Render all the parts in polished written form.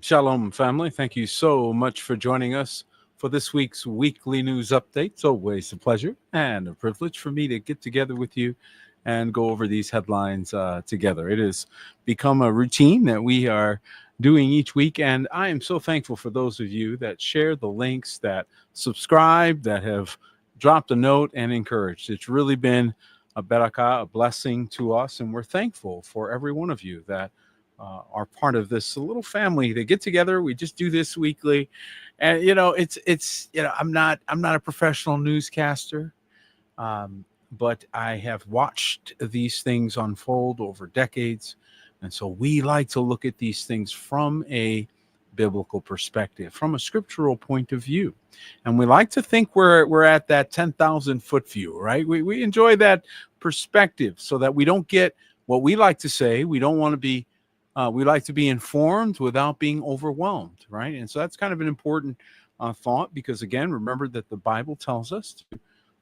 Shalom, family. Thank you so much for joining us for this week's weekly news update. It's always a pleasure and a privilege for me to get together with you and go over these headlines together. It has become a routine that we are doing each week, and I am so thankful for those of you that share the links, that subscribe, that have dropped a note and encouraged. It's really been a barakah, a blessing to us, and we're thankful for every one of you that are part of this little family. They get together. We just do this weekly, and I'm not a professional newscaster, but I have watched these things unfold over decades, and so we like to look at these things from a biblical perspective, from a scriptural point of view, and we like to think we're at that 10,000-foot view, right? We enjoy that perspective so that we don't get what we like to say. We don't want to be we like to be informed without being overwhelmed, right? And so that's kind of an important thought because, again, remember that the Bible tells us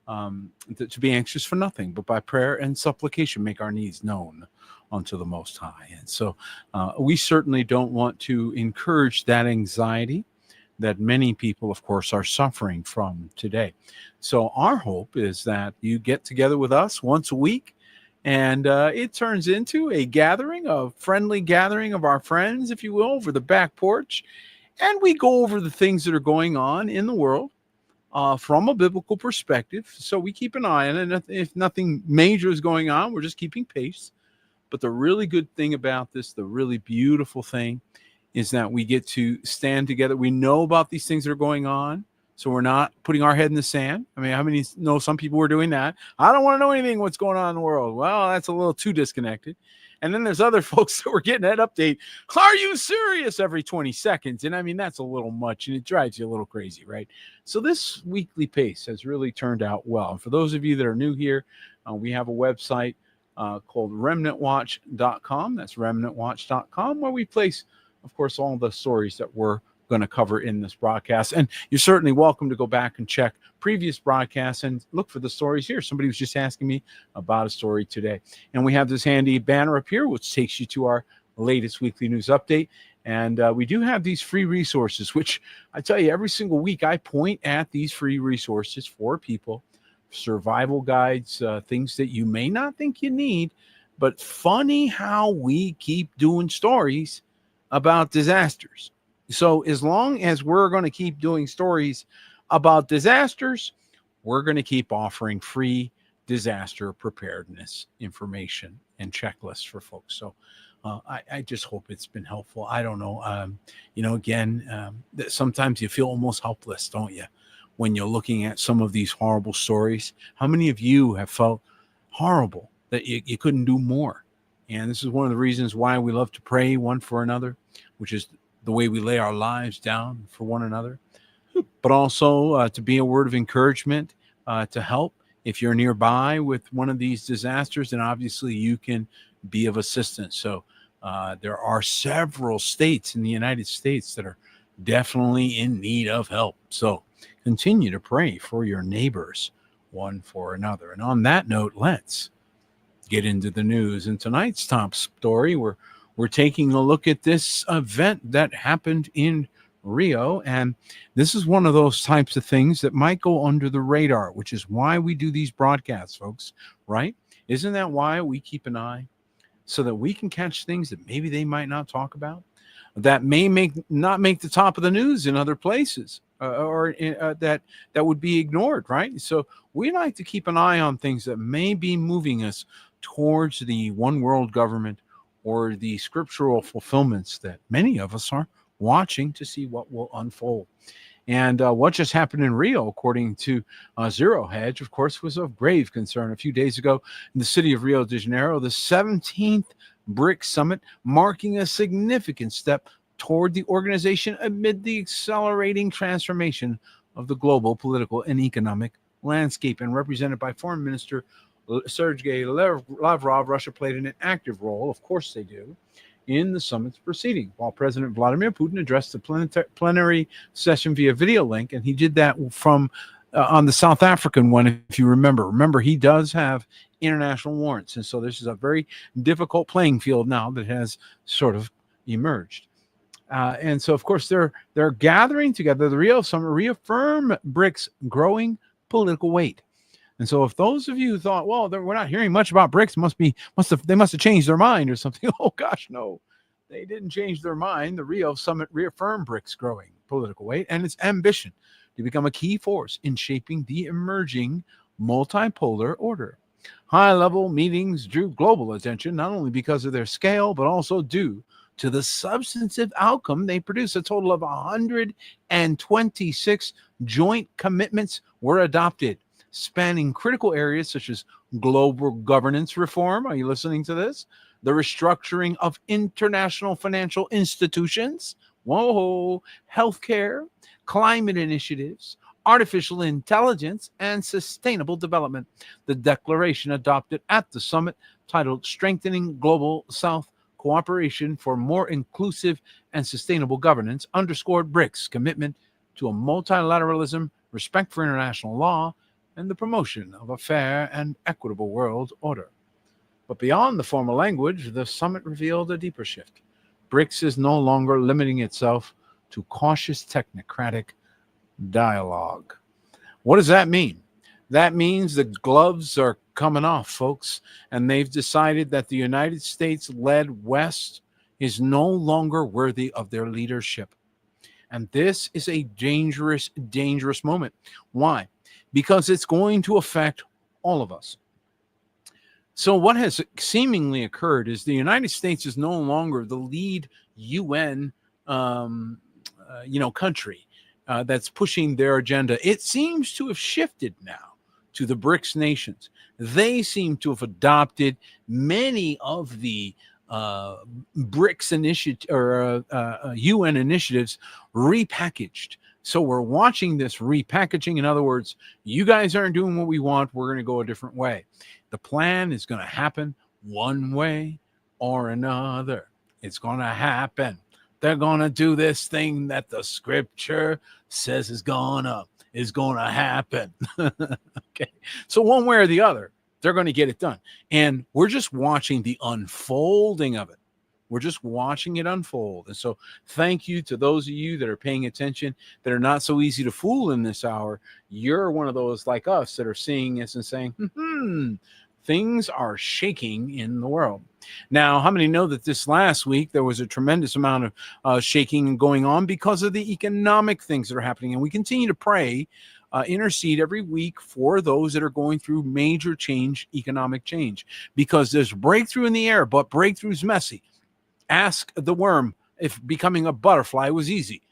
to be anxious for nothing, but by prayer and supplication make our needs known unto the Most High. And so we certainly don't want to encourage that anxiety that many people, of course, are suffering from today. So our hope is that you get together with us once a week, and it turns into a friendly gathering of our friends, if you will, over the back porch. And we go over the things that are going on in the world from a biblical perspective. So we keep an eye on it. And if nothing major is going on, we're just keeping pace. But the really good thing about this, the really beautiful thing, is that we get to stand together. We know about these things that are going on. So we're not putting our head in the sand. I mean, how many know some people were doing that? I don't want to know anything what's going on in the world. Well, that's a little too disconnected. And then there's other folks that were getting that update. Are you serious? Every 20 seconds. And I mean, that's a little much and it drives you a little crazy, right? So this weekly pace has really turned out well. And for those of you that are new here, we have a website called remnantwatch.com. That's remnantwatch.com, where we place, of course, all the stories that we're going to cover in this broadcast. And you're certainly welcome to go back and check previous broadcasts and look for the stories here. Somebody was just asking me about a story today. And we have this handy banner up here, which takes you to our latest weekly news update. And we do have these free resources, which I tell you, every single week I point at these free resources for people, survival guides, things that you may not think you need, but funny how we keep doing stories about disasters. So as long as we're going to keep doing stories about disasters, we're going to keep offering free disaster preparedness information and checklists for folks. So I just hope it's been helpful. I don't know. Sometimes you feel almost helpless, don't you, when you're looking at some of these horrible stories? How many of you have felt horrible that you couldn't do more? And this is one of the reasons why we love to pray one for another, which is the way we lay our lives down for one another, but also to be a word of encouragement, to help if you're nearby with one of these disasters, then obviously you can be of assistance. So there are several states in the United States that are definitely in need of help. So continue to pray for your neighbors one for another. And on that note, let's get into the news. And tonight's top story, we're taking a look at this event that happened in Rio. And this is one of those types of things that might go under the radar, which is why we do these broadcasts, folks, right? Isn't that why we keep an eye? So that we can catch things that maybe they might not talk about, that may not make the top of the news in other places, or that would be ignored, right? So we like to keep an eye on things that may be moving us towards the one world government, or the scriptural fulfillments that many of us are watching to see what will unfold. And what just happened in Rio, according to Zero Hedge, of course, was of grave concern. A few days ago in the city of Rio de Janeiro, the 17th BRIC Summit, marking a significant step toward the organization amid the accelerating transformation of the global political and economic landscape, and represented by Foreign Minister Sergei Lavrov. Russia played an active role, of course they do, in the summit's proceeding, while President Vladimir Putin addressed the plenary session via video link, and he did that from on the South African one, if you remember. Remember, he does have international warrants, and so this is a very difficult playing field now that has sort of emerged. And so, of course, they're gathering together. The Rio Summit reaffirm BRICS' growing political weight. And so, if those of you thought, well, we're not hearing much about BRICS, they must have changed their mind or something. Oh gosh, no, they didn't change their mind. The Rio Summit reaffirmed BRICS' growing political weight and its ambition to become a key force in shaping the emerging multipolar order. High-level meetings drew global attention not only because of their scale, but also due to the substantive outcome they produced. A total of 126 joint commitments were adopted, spanning critical areas such as global governance reform. Are you listening to this? The restructuring of international financial institutions, healthcare, climate initiatives, artificial intelligence, and sustainable development. The declaration adopted at the summit, titled Strengthening Global South Cooperation for More Inclusive and Sustainable Governance, underscored BRICS' commitment to a multilateralism, respect for international law, and the promotion of a fair and equitable world order. But beyond the formal language, the summit revealed a deeper shift. BRICS is no longer limiting itself to cautious technocratic dialogue. What does that mean? That means the gloves are coming off, folks, and they've decided that the United States-led West is no longer worthy of their leadership. And this is a dangerous, dangerous moment. Why? Because it's going to affect all of us. So what has seemingly occurred is the United States is no longer the lead UN country that's pushing their agenda. It seems to have shifted now to the BRICS nations. They seem to have adopted many of the BRICS initiative or UN initiatives repackaged. So we're watching this repackaging. In other words, you guys aren't doing what we want. We're going to go a different way. The plan is going to happen one way or another. It's going to happen. They're going to do this thing that the scripture says is going to happen. Okay. So one way or the other, they're going to get it done. And we're just watching the unfolding of it. We're just watching it unfold. And so thank you to those of you that are paying attention, that are not so easy to fool in this hour. You're one of those like us that are seeing this and saying, things are shaking in the world. Now, how many know that this last week there was a tremendous amount of shaking going on because of the economic things that are happening? And we continue to pray, intercede every week for those that are going through major change, economic change, because there's breakthrough in the air, but breakthrough's messy. Ask the worm if becoming a butterfly was easy.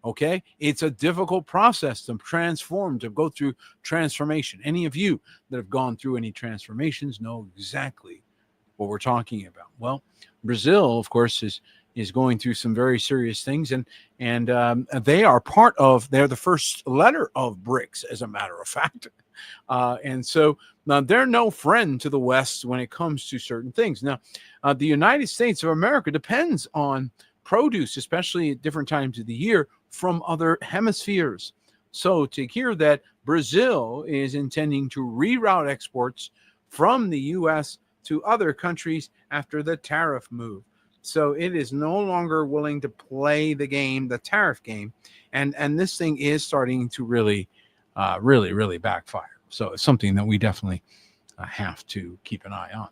Okay, it's a difficult process to transform, to go through transformation. Any of you that have gone through any transformations know exactly what we're talking about. Well, Brazil, of course, is going through some very serious things, and they are part of. They're the first letter of BRICS, as a matter of fact, and so now they're no friend to the West when it comes to certain things. Now, the United States of America depends on produce, especially at different times of the year, from other hemispheres. So to hear that Brazil is intending to reroute exports from the U.S. to other countries after the tariff move. So it is no longer willing to play the game, the tariff game. And this thing is starting to really backfire. So it's something that we definitely have to keep an eye on.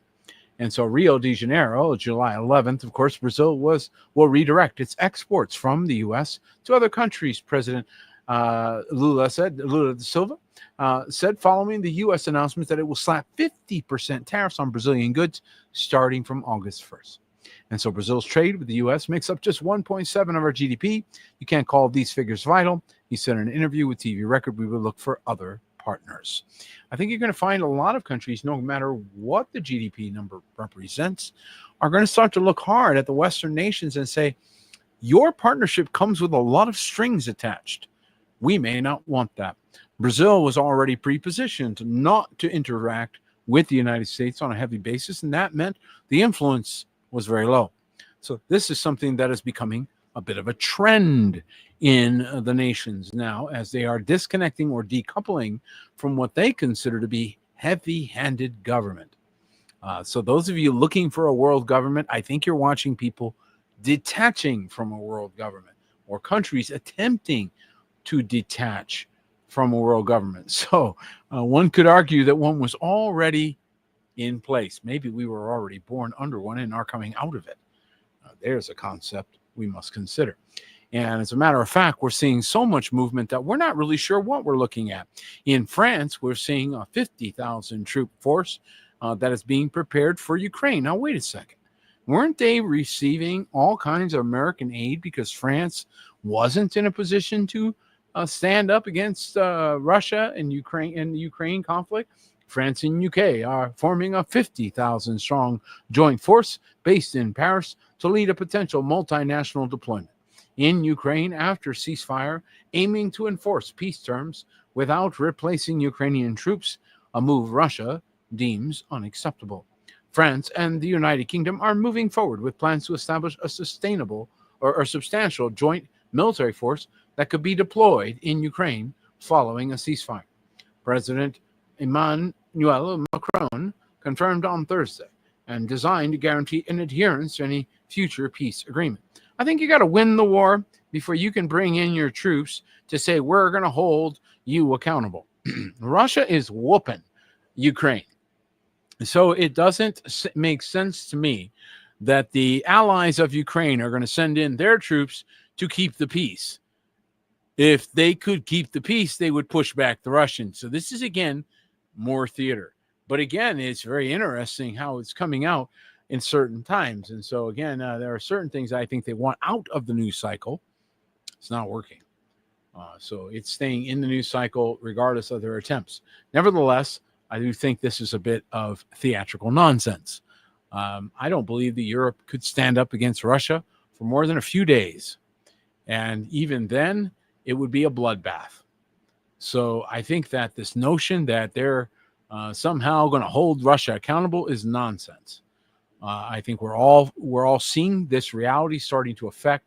And so Rio de Janeiro, July 11th, of course, Brazil will redirect its exports from the U.S. to other countries. President Lula da Silva said following the U.S. announcement that it will slap 50% tariffs on Brazilian goods starting from August 1st. And so Brazil's trade with the U.S. makes up just 1.7% of our GDP. You can't call these figures vital. He said in an interview with TV Record, we will look for other partners. I think you're going to find a lot of countries, no matter what the GDP number represents, are going to start to look hard at the Western nations and say, your partnership comes with a lot of strings attached. We may not want that. Brazil was already pre-positioned not to interact with the United States on a heavy basis, and that meant the influence was very low. So this is something that is becoming a bit of a trend in the nations now, as they are disconnecting or decoupling from what they consider to be heavy-handed government. So those of you looking for a world government, I think you're watching people detaching from a world government, or countries attempting to detach from a world government. So one could argue that one was already in place. Maybe we were already born under one and are coming out of it. There's a concept we must consider. And as a matter of fact, we're seeing so much movement that we're not really sure what we're looking at. In France, we're seeing a 50,000 troop force that is being prepared for Ukraine. Now, wait a second. Weren't they receiving all kinds of American aid because France wasn't in a position to stand up against Russia and Ukraine in the Ukraine conflict? France and UK are forming a 50,000 strong joint force based in Paris to lead a potential multinational deployment in Ukraine after ceasefire, aiming to enforce peace terms without replacing Ukrainian troops, a move Russia deems unacceptable. France and the United Kingdom are moving forward with plans to establish a sustainable or substantial joint military force that could be deployed in Ukraine following a ceasefire. President Emmanuel Macron confirmed on Thursday and designed to guarantee an adherence to any future peace agreement. I think you got to win the war before you can bring in your troops to say, we're going to hold you accountable. Russia is whooping Ukraine. So it doesn't make sense to me that the allies of Ukraine are going to send in their troops to keep the peace. If they could keep the peace, they would push back the Russians. So this is, again, more theater. But again, it's very interesting how it's coming out in certain times. And so, again, there are certain things I think they want out of the news cycle. It's not working. So it's staying in the news cycle regardless of their attempts. Nevertheless, I do think this is a bit of theatrical nonsense. I don't believe that Europe could stand up against Russia for more than a few days. And even then, it would be a bloodbath. So I think that this notion that they're somehow going to hold Russia accountable is nonsense. I think we're all seeing this reality starting to affect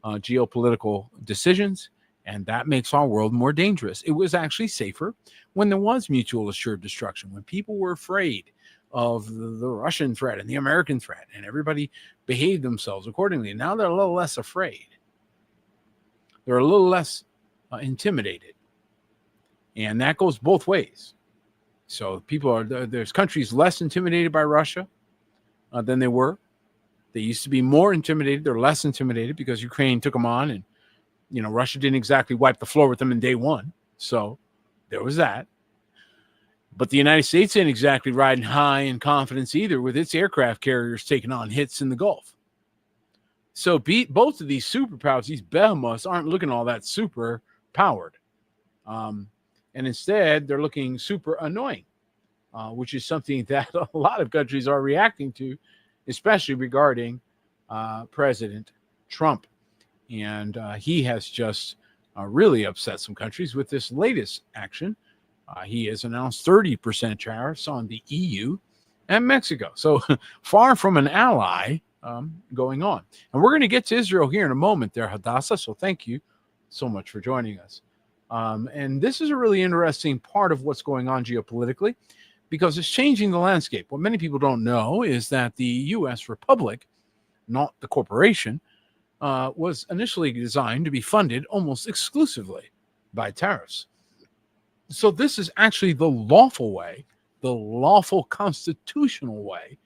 geopolitical decisions, and that makes our world more dangerous. It was actually safer when there was mutual assured destruction, when people were afraid of the Russian threat and the American threat, and everybody behaved themselves accordingly. Now they're a little less afraid. They're a little less intimidated, and that goes both ways. So there's countries less intimidated by Russia than they were. They used to be more intimidated. They're less intimidated because Ukraine took them on, and Russia didn't exactly wipe the floor with them in day one. So there was that. But the United States ain't exactly riding high in confidence either, with its aircraft carriers taking on hits in the Gulf. So both of these superpowers, these behemoths, aren't looking all that super powered. And instead, they're looking super annoying, which is something that a lot of countries are reacting to, especially regarding President Trump. And he has just really upset some countries with this latest action. He has announced 30% tariffs on the EU and Mexico. So far from an ally going on. And we're going to get to Israel here in a moment there, Hadassah. So thank you so much for joining us. And this is a really interesting part of what's going on geopolitically, because it's changing the landscape. What many people don't know is that the U.S. Republic, not the corporation, was initially designed to be funded almost exclusively by tariffs. So this is actually the lawful way, the lawful constitutional way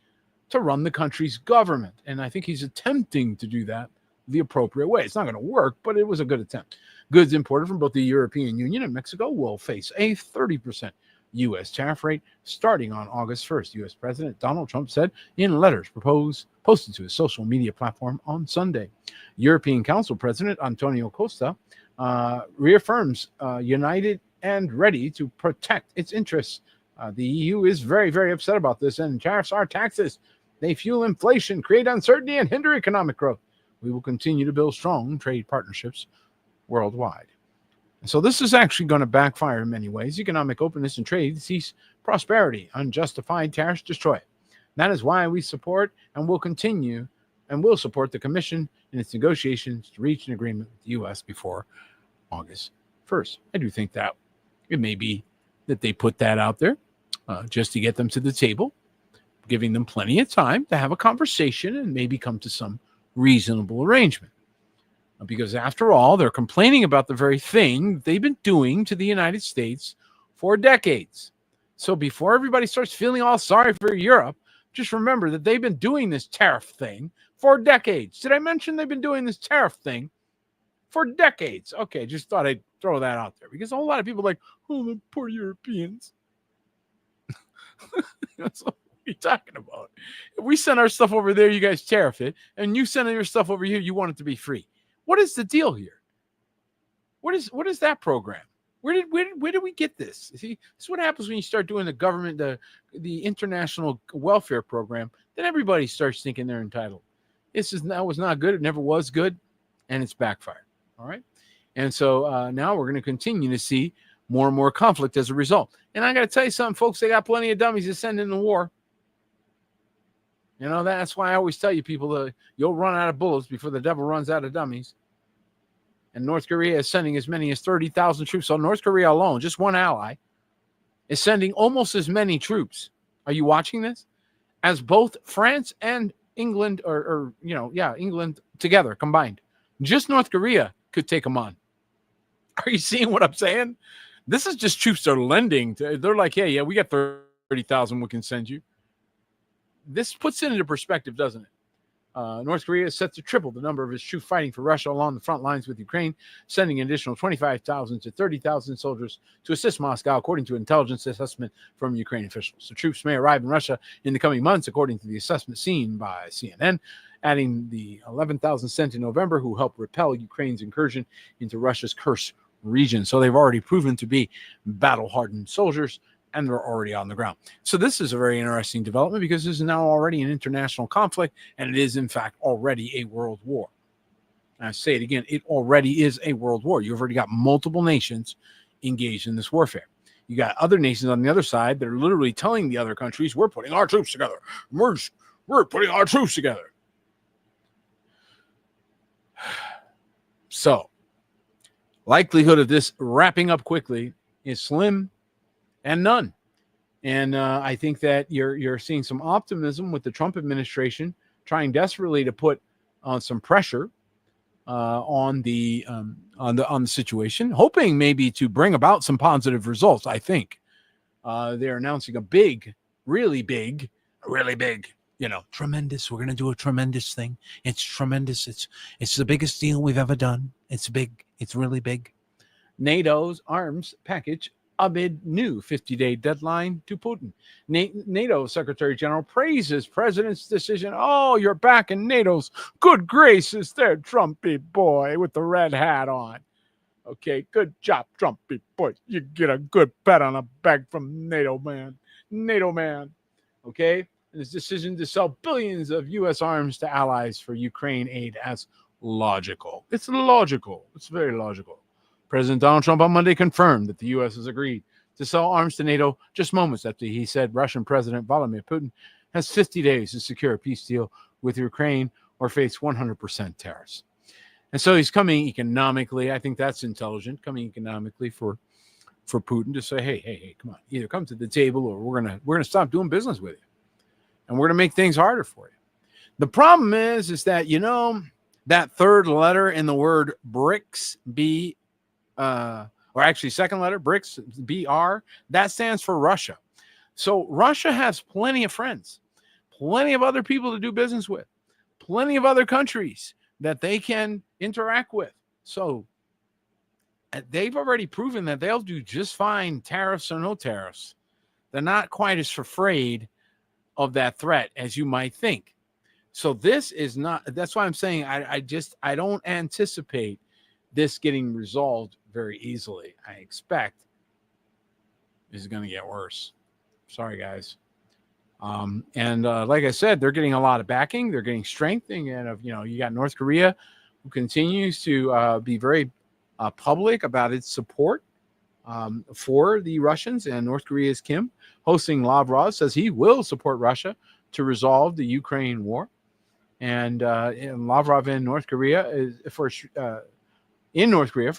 to run the country's government. And I think he's attempting to do that the appropriate way. It's not going to work, but it was a good attempt. Goods imported from both the European Union and Mexico will face a 30% U.S. tariff rate starting on August 1st, U.S. President Donald Trump said in letters posted to his social media platform on Sunday. European Council President Antonio Costa reaffirms united and ready to protect its interests. The EU is very, very upset about this, and tariffs are taxes. They fuel inflation, create uncertainty, and hinder economic growth. We will continue to build strong trade partnerships worldwide. And so this is actually going to backfire in many ways. Economic openness and trade seeks prosperity. Unjustified tariffs destroy it. That is why we support and will continue and will support the Commission in its negotiations to reach an agreement with the U.S. before August 1st. I do think that it may be that they put that out there just to get them to the table, giving them plenty of time to have a conversation and maybe come to some reasonable arrangement. Because after all, they're complaining about the very thing they've been doing to the United States for decades. So before everybody starts feeling all sorry for Europe, just remember that they've been doing this tariff thing for decades. Did I mention they've been doing this tariff thing for decades? Okay, just thought I'd throw that out there because a whole lot of people are like, oh, the poor Europeans. That's what you're talking about. If we send our stuff over there, you guys tariff it, and you send your stuff over here, you want it to be free. What is the deal here? What is that program? Where did we get this? See, this is what happens when you start doing the government, the international welfare program. Then everybody starts thinking they're entitled. That was not good. It never was good, and it's backfired. All right, and so now we're going to continue to see more and more conflict as a result. And I got to tell you something, folks. They got plenty of dummies to send in the war. You know, that's why I always tell you people you'll run out of bullets before the devil runs out of dummies. And North Korea is sending as many as 30,000 troops. So North Korea alone, just one ally, is sending almost as many troops. Are you watching this? As both France and England, England together combined. Just North Korea could take them on. Are you seeing what I'm saying? This is just troops they're lending. They're like, hey, yeah, we got 30,000 we can send you. This puts it into perspective, doesn't it? North Korea is set to triple the number of its troops fighting for Russia along the front lines with Ukraine, sending an additional 25,000 to 30,000 soldiers to assist Moscow, according to intelligence assessment from Ukrainian officials. The troops may arrive in Russia in the coming months, according to the assessment seen by CNN, adding the 11,000 sent in November who helped repel Ukraine's incursion into Russia's Kursk region. So they've already proven to be battle-hardened soldiers, and they're already on the ground. So this is a very interesting development because this is now already an international conflict, and it is, in fact, already a world war. And I say it again, it already is a world war. You've already got multiple nations engaged in this warfare. You got other nations on the other side that are literally telling the other countries, we're putting our troops together. We're putting our troops together. So, likelihood of this wrapping up quickly is slim and none. And I think that you're seeing some optimism with the Trump administration trying desperately to put some pressure on the situation, hoping maybe to bring about some positive results. I think they're announcing a big, really big, tremendous. We're going to do a tremendous thing. It's tremendous. It's the biggest deal we've ever done. It's big. It's really big. NATO's arms package amid new 50-day deadline to Putin. NATO Secretary General praises president's decision. Oh, you're back in NATO's good graces there, Trumpy boy with the red hat on. Okay, good job, Trumpy boy. You get a good pat on the back from NATO man. Okay, and his decision to sell billions of U.S. arms to allies for Ukraine aid as logical. It's logical. It's very logical. President Donald Trump on Monday confirmed that the U.S. has agreed to sell arms to NATO just moments after he said Russian President Vladimir Putin has 50 days to secure a peace deal with Ukraine or face 100% tariffs. And so he's coming economically. I think that's intelligent, coming economically for Putin to say, hey, come on, either come to the table or we're gonna stop doing business with you, and we're gonna make things harder for you. The problem is that that third letter in the word BRICS, or actually second letter, BRICS, BR, that stands for Russia. So Russia has plenty of friends, plenty of other people to do business with, plenty of other countries that they can interact with. So they've already proven that they'll do just fine, tariffs or no tariffs. They're not quite as afraid of that threat as you might think. So this is not, that's why I'm saying I don't anticipate this getting resolved very easily. I expect this is going to get worse. Sorry, guys. And like I said, they're getting a lot of backing. They're getting strength. And, you got North Korea, who continues to be very public about its support for the Russians. And North Korea's Kim, hosting Lavrov, says he will support Russia to resolve the Ukraine war. And Lavrov in North Korea for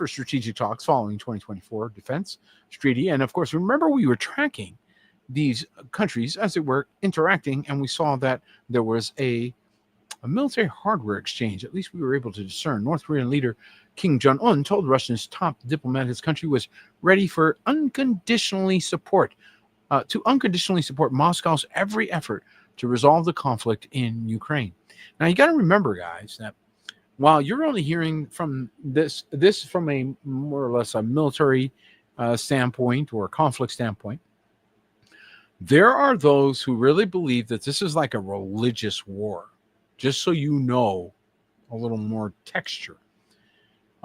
strategic talks following 2024 defense treaty. And of course, remember, we were tracking these countries as they were interacting, and we saw that there was a a military hardware exchange. At least we were able to discern. North Korean leader Kim Jong-un told Russia's top diplomat his country was ready for to unconditionally support Moscow's every effort to resolve the conflict in Ukraine. Now, you got to remember, guys, that while you're only hearing from this from a more or less a military standpoint or a conflict standpoint, there are those who really believe that this is like a religious war. Just so you know a little more texture.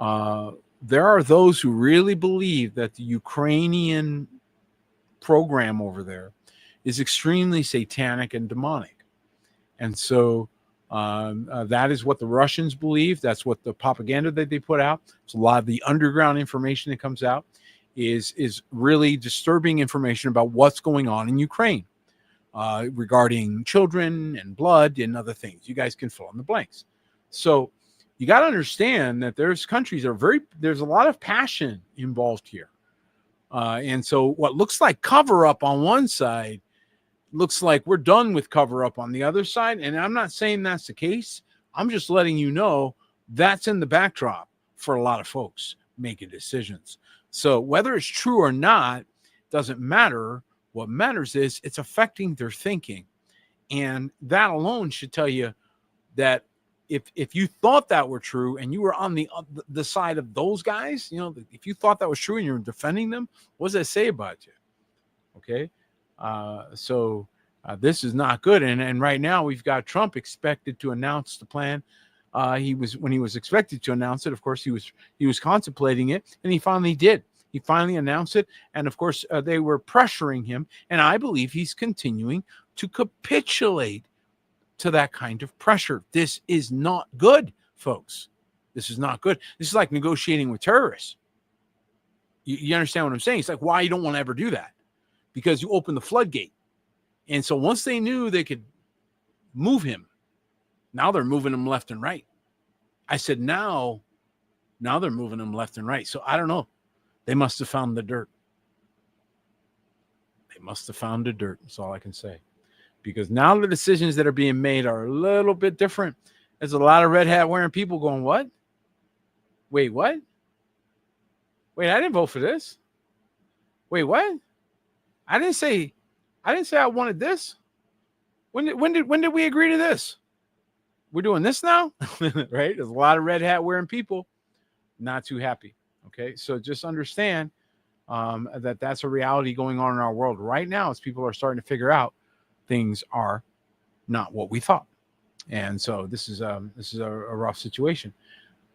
There are those who really believe that the Ukrainian program over there is extremely satanic and demonic. And so that is what the Russians believe. That's what the propaganda that they put out. So a lot of the underground information that comes out is really disturbing information about what's going on in Ukraine regarding children and blood and other things. You guys can fill in the blanks. So you got to understand that there's countries that are there's a lot of passion involved here. And so what looks like cover up on one side looks like we're done with cover up on the other side. And I'm not saying that's the case. I'm just letting you know that's in the backdrop for a lot of folks making decisions. So whether it's true or not doesn't matter. What matters is it's affecting their thinking. And that alone should tell you that if you thought that were true and you were on the side of those guys, you know, if you thought that was true and you're defending them, what does that say about you? Okay. So this is not good. And right now we've got Trump expected to announce the plan. When he was expected to announce it, of course, he was contemplating it, and he finally did. He finally announced it. And of course, they were pressuring him. And I believe he's continuing to capitulate to that kind of pressure. This is not good, folks. This is not good. This is like negotiating with terrorists. You understand what I'm saying? It's like why you don't want to ever do that, because you open the floodgate. And so once they knew they could move him, now they're moving him left and right. I said, now they're moving him left and right. So I don't know. They must have found the dirt. They must have found the dirt. That's all I can say. Because now the decisions that are being made are a little bit different. There's a lot of red hat wearing people going, what? Wait, what? Wait, I didn't vote for this. Wait, what? I didn't say I wanted this. When did we agree to this? We're doing this now? Right? There's a lot of red hat wearing people not too happy. Okay, so just understand that that's a reality going on in our world right now as people are starting to figure out things are not what we thought. And so this is a rough situation.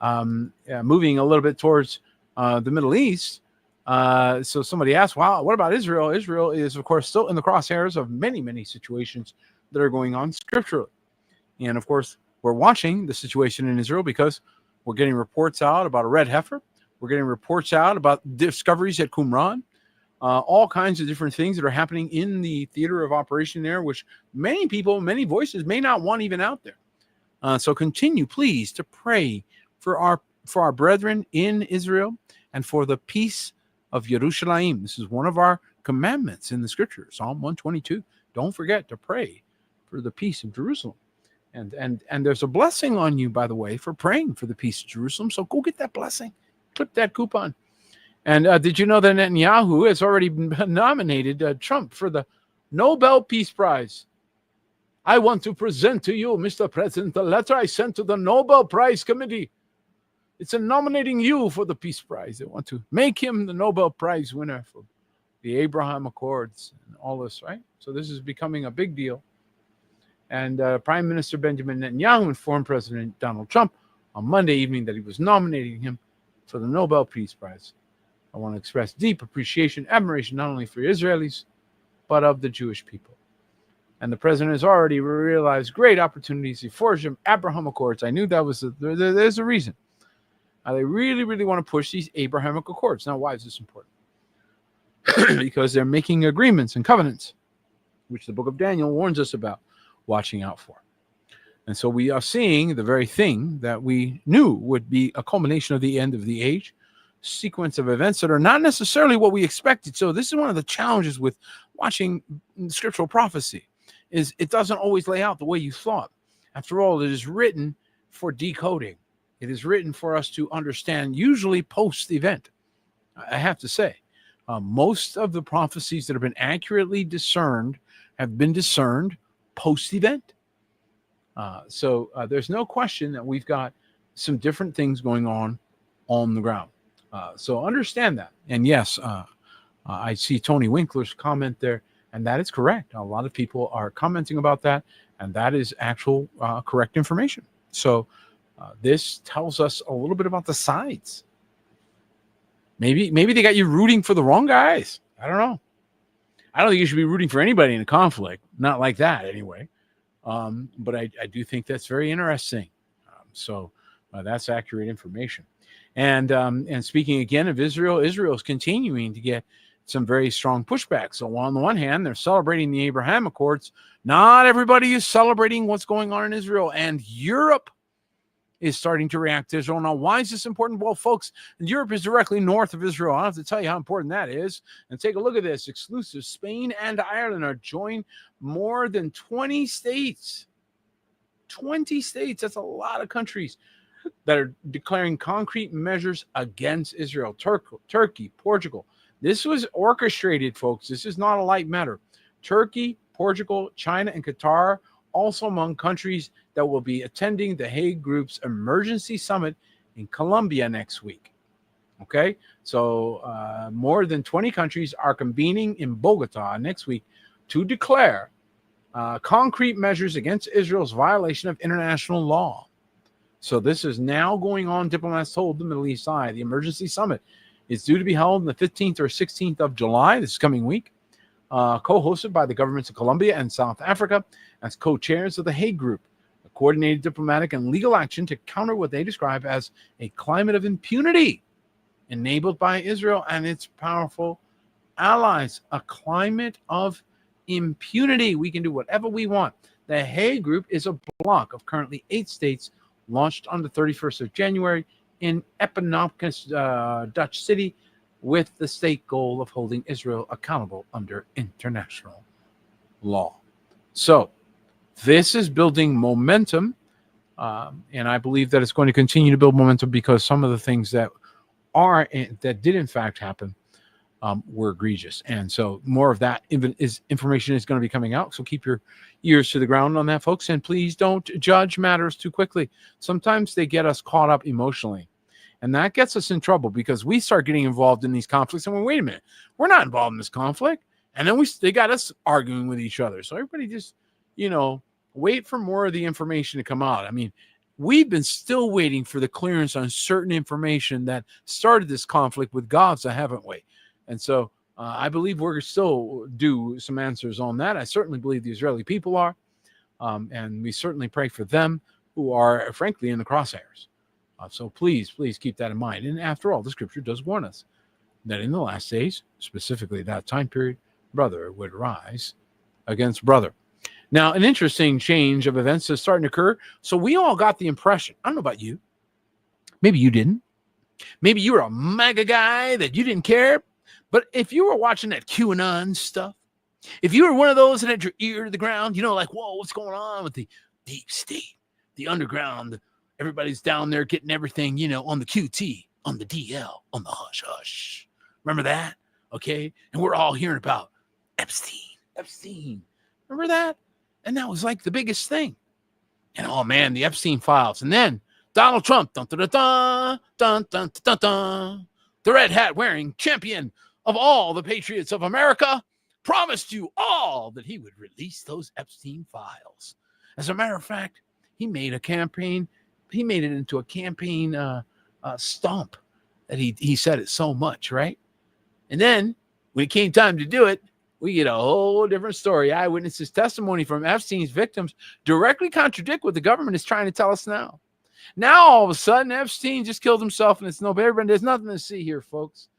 Moving a little bit towards the Middle East. So somebody asked, wow, what about Israel? Israel is, of course, still in the crosshairs of many, many situations that are going on scripturally. And of course, we're watching the situation in Israel because we're getting reports out about a red heifer. We're getting reports out about discoveries at Qumran, all kinds of different things that are happening in the theater of operation there, which many people, many voices may not want even out there. So continue, please, to pray for our brethren in Israel and for the peace of Jerusalem. This is one of our commandments in the scripture, Psalm 122. Don't forget to pray for the peace of Jerusalem. And there's a blessing on you, by the way, for praying for the peace of Jerusalem. So go get that blessing. Clip that coupon. And did you know that Netanyahu has already nominated Trump for the Nobel Peace Prize? I want to present to you, Mr. President, the letter I sent to the Nobel Prize Committee. It's nominating you for the Peace Prize. They want to make him the Nobel Prize winner for the Abraham Accords and all this, right? So this is becoming a big deal. And Prime Minister Benjamin Netanyahu informed President Donald Trump on Monday evening that he was nominating him for the Nobel Peace Prize. I want to express deep appreciation, admiration, not only for Israelis, but of the Jewish people. And the president has already realized great opportunities. He forged them Abraham Accords. I knew that was there's a reason. They really, really want to push these Abrahamic Accords. Now, why is this important? Because they're making agreements and covenants, which the book of Daniel warns us about watching out for. And so we are seeing the very thing that we knew would be a culmination of the end of the age, sequence of events that are not necessarily what we expected. So this is one of the challenges with watching scriptural prophecy, is it doesn't always lay out the way you thought. After all, it is written for decoding. It is written for us to understand, usually post-event. I have to say, most of the prophecies that have been accurately discerned have been discerned post-event. So there's no question that we've got some different things going on the ground. So understand that. And yes, I see Tony Winkler's comment there, and that is correct. A lot of people are commenting about that, and that is actual correct information. So this tells us a little bit about the sides. Maybe they got you rooting for the wrong guys. I don't know. I don't think you should be rooting for anybody in a conflict. Not like that, anyway. But I do think that's very interesting. So that's accurate information. And speaking again of Israel, Israel is continuing to get some very strong pushback. So on the one hand, they're celebrating the Abraham Accords. Not everybody is celebrating what's going on in Israel, and Europe is starting to react to Israel. Now, why is this important? Well, folks, Europe is directly north of Israel. I don't have to tell you how important that is. And take a look at this. Exclusive. Spain and Ireland are joined more than 20 states. 20 states. That's a lot of countries that are declaring concrete measures against Israel. Turkey, Portugal. This was orchestrated, folks. This is not a light matter. Turkey, Portugal, China, and Qatar also among countries that will be attending the Hague Group's emergency summit in Colombia next week. Okay, so more than 20 countries are convening in Bogota next week to declare concrete measures against Israel's violation of international law. So this is now going on, diplomats told the Middle East Eye. The emergency summit is due to be held on the 15th or 16th of July, this coming week, co-hosted by the governments of Colombia and South Africa as co-chairs of the Hague Group, a coordinated diplomatic and legal action to counter what they describe as a climate of impunity enabled by Israel and its powerful allies. A climate of impunity. We can do whatever we want. The Hague Group is a bloc of currently 8 states launched on the 31st of January in Epanovka, Dutch city, with the state goal of holding Israel accountable under international law. So this is building momentum, and I believe that it's going to continue to build momentum because some of the things that did in fact happen were egregious. And so more of that information is going to be coming out. So keep your ears to the ground on that, folks. And please don't judge matters too quickly. Sometimes they get us caught up emotionally. And that gets us in trouble because we start getting involved in these conflicts. And wait a minute, we're not involved in this conflict. And then they got us arguing with each other. So everybody just, wait for more of the information to come out. I mean, we've been still waiting for the clearance on certain information that started this conflict with Gaza, haven't we? And so I believe we're still due some answers on that. I certainly believe the Israeli people are. And we certainly pray for them who are, frankly, in the crosshairs. So please keep that in mind. And after all, the scripture does warn us that in the last days, specifically that time period, brother would rise against brother. Now, an interesting change of events is starting to occur. So we all got the impression, I don't know about you, maybe you didn't. Maybe you were a MAGA guy that you didn't care. But if you were watching that QAnon stuff, if you were one of those that had your ear to the ground, like, whoa, what's going on with the deep state, the underground, everybody's down there getting everything, on the QT, on the DL, on the hush hush. Remember that? Okay. And we're all hearing about Epstein. Remember that? And that was like the biggest thing. And oh man, the Epstein files. And then Donald Trump, dun, dun, dun, dun, dun, dun, dun, the red hat wearing champion of all the patriots of America, promised you all that he would release those Epstein files. As a matter of fact, he made a campaign. He made it into a campaign stump that he said it so much, right? And then when it came time to do it, we get a whole different story. Eyewitnesses' testimony from Epstein's victims directly contradict what the government is trying to tell us now. Now, all of a sudden, Epstein just killed himself, and it's no better. There's nothing to see here, folks.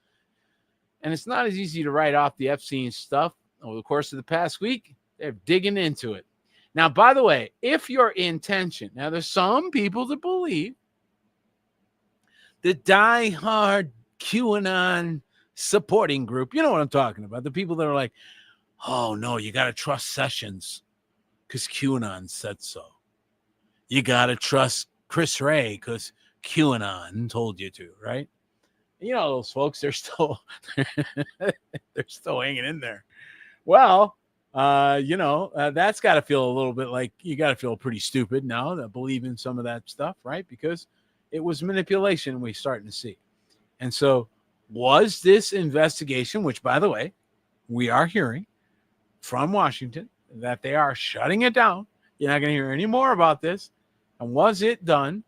And it's not as easy to write off the Epstein stuff. Over the course of the past week, they're digging into it. Now, by the way, if your intention, now there's some people that believe the diehard QAnon supporting group, you know what I'm talking about, the people that are like, oh no, you got to trust Sessions because QAnon said so. you got to trust Chris Ray because QAnon told you to, right? You know, those folks, they're still hanging in there. Well, that's got to feel a little bit like you got to feel pretty stupid now to believe in some of that stuff, right? Because it was manipulation we're starting to see. And so was this investigation, which, by the way, we are hearing from Washington that they are shutting it down. You're not going to hear any more about this. And was it done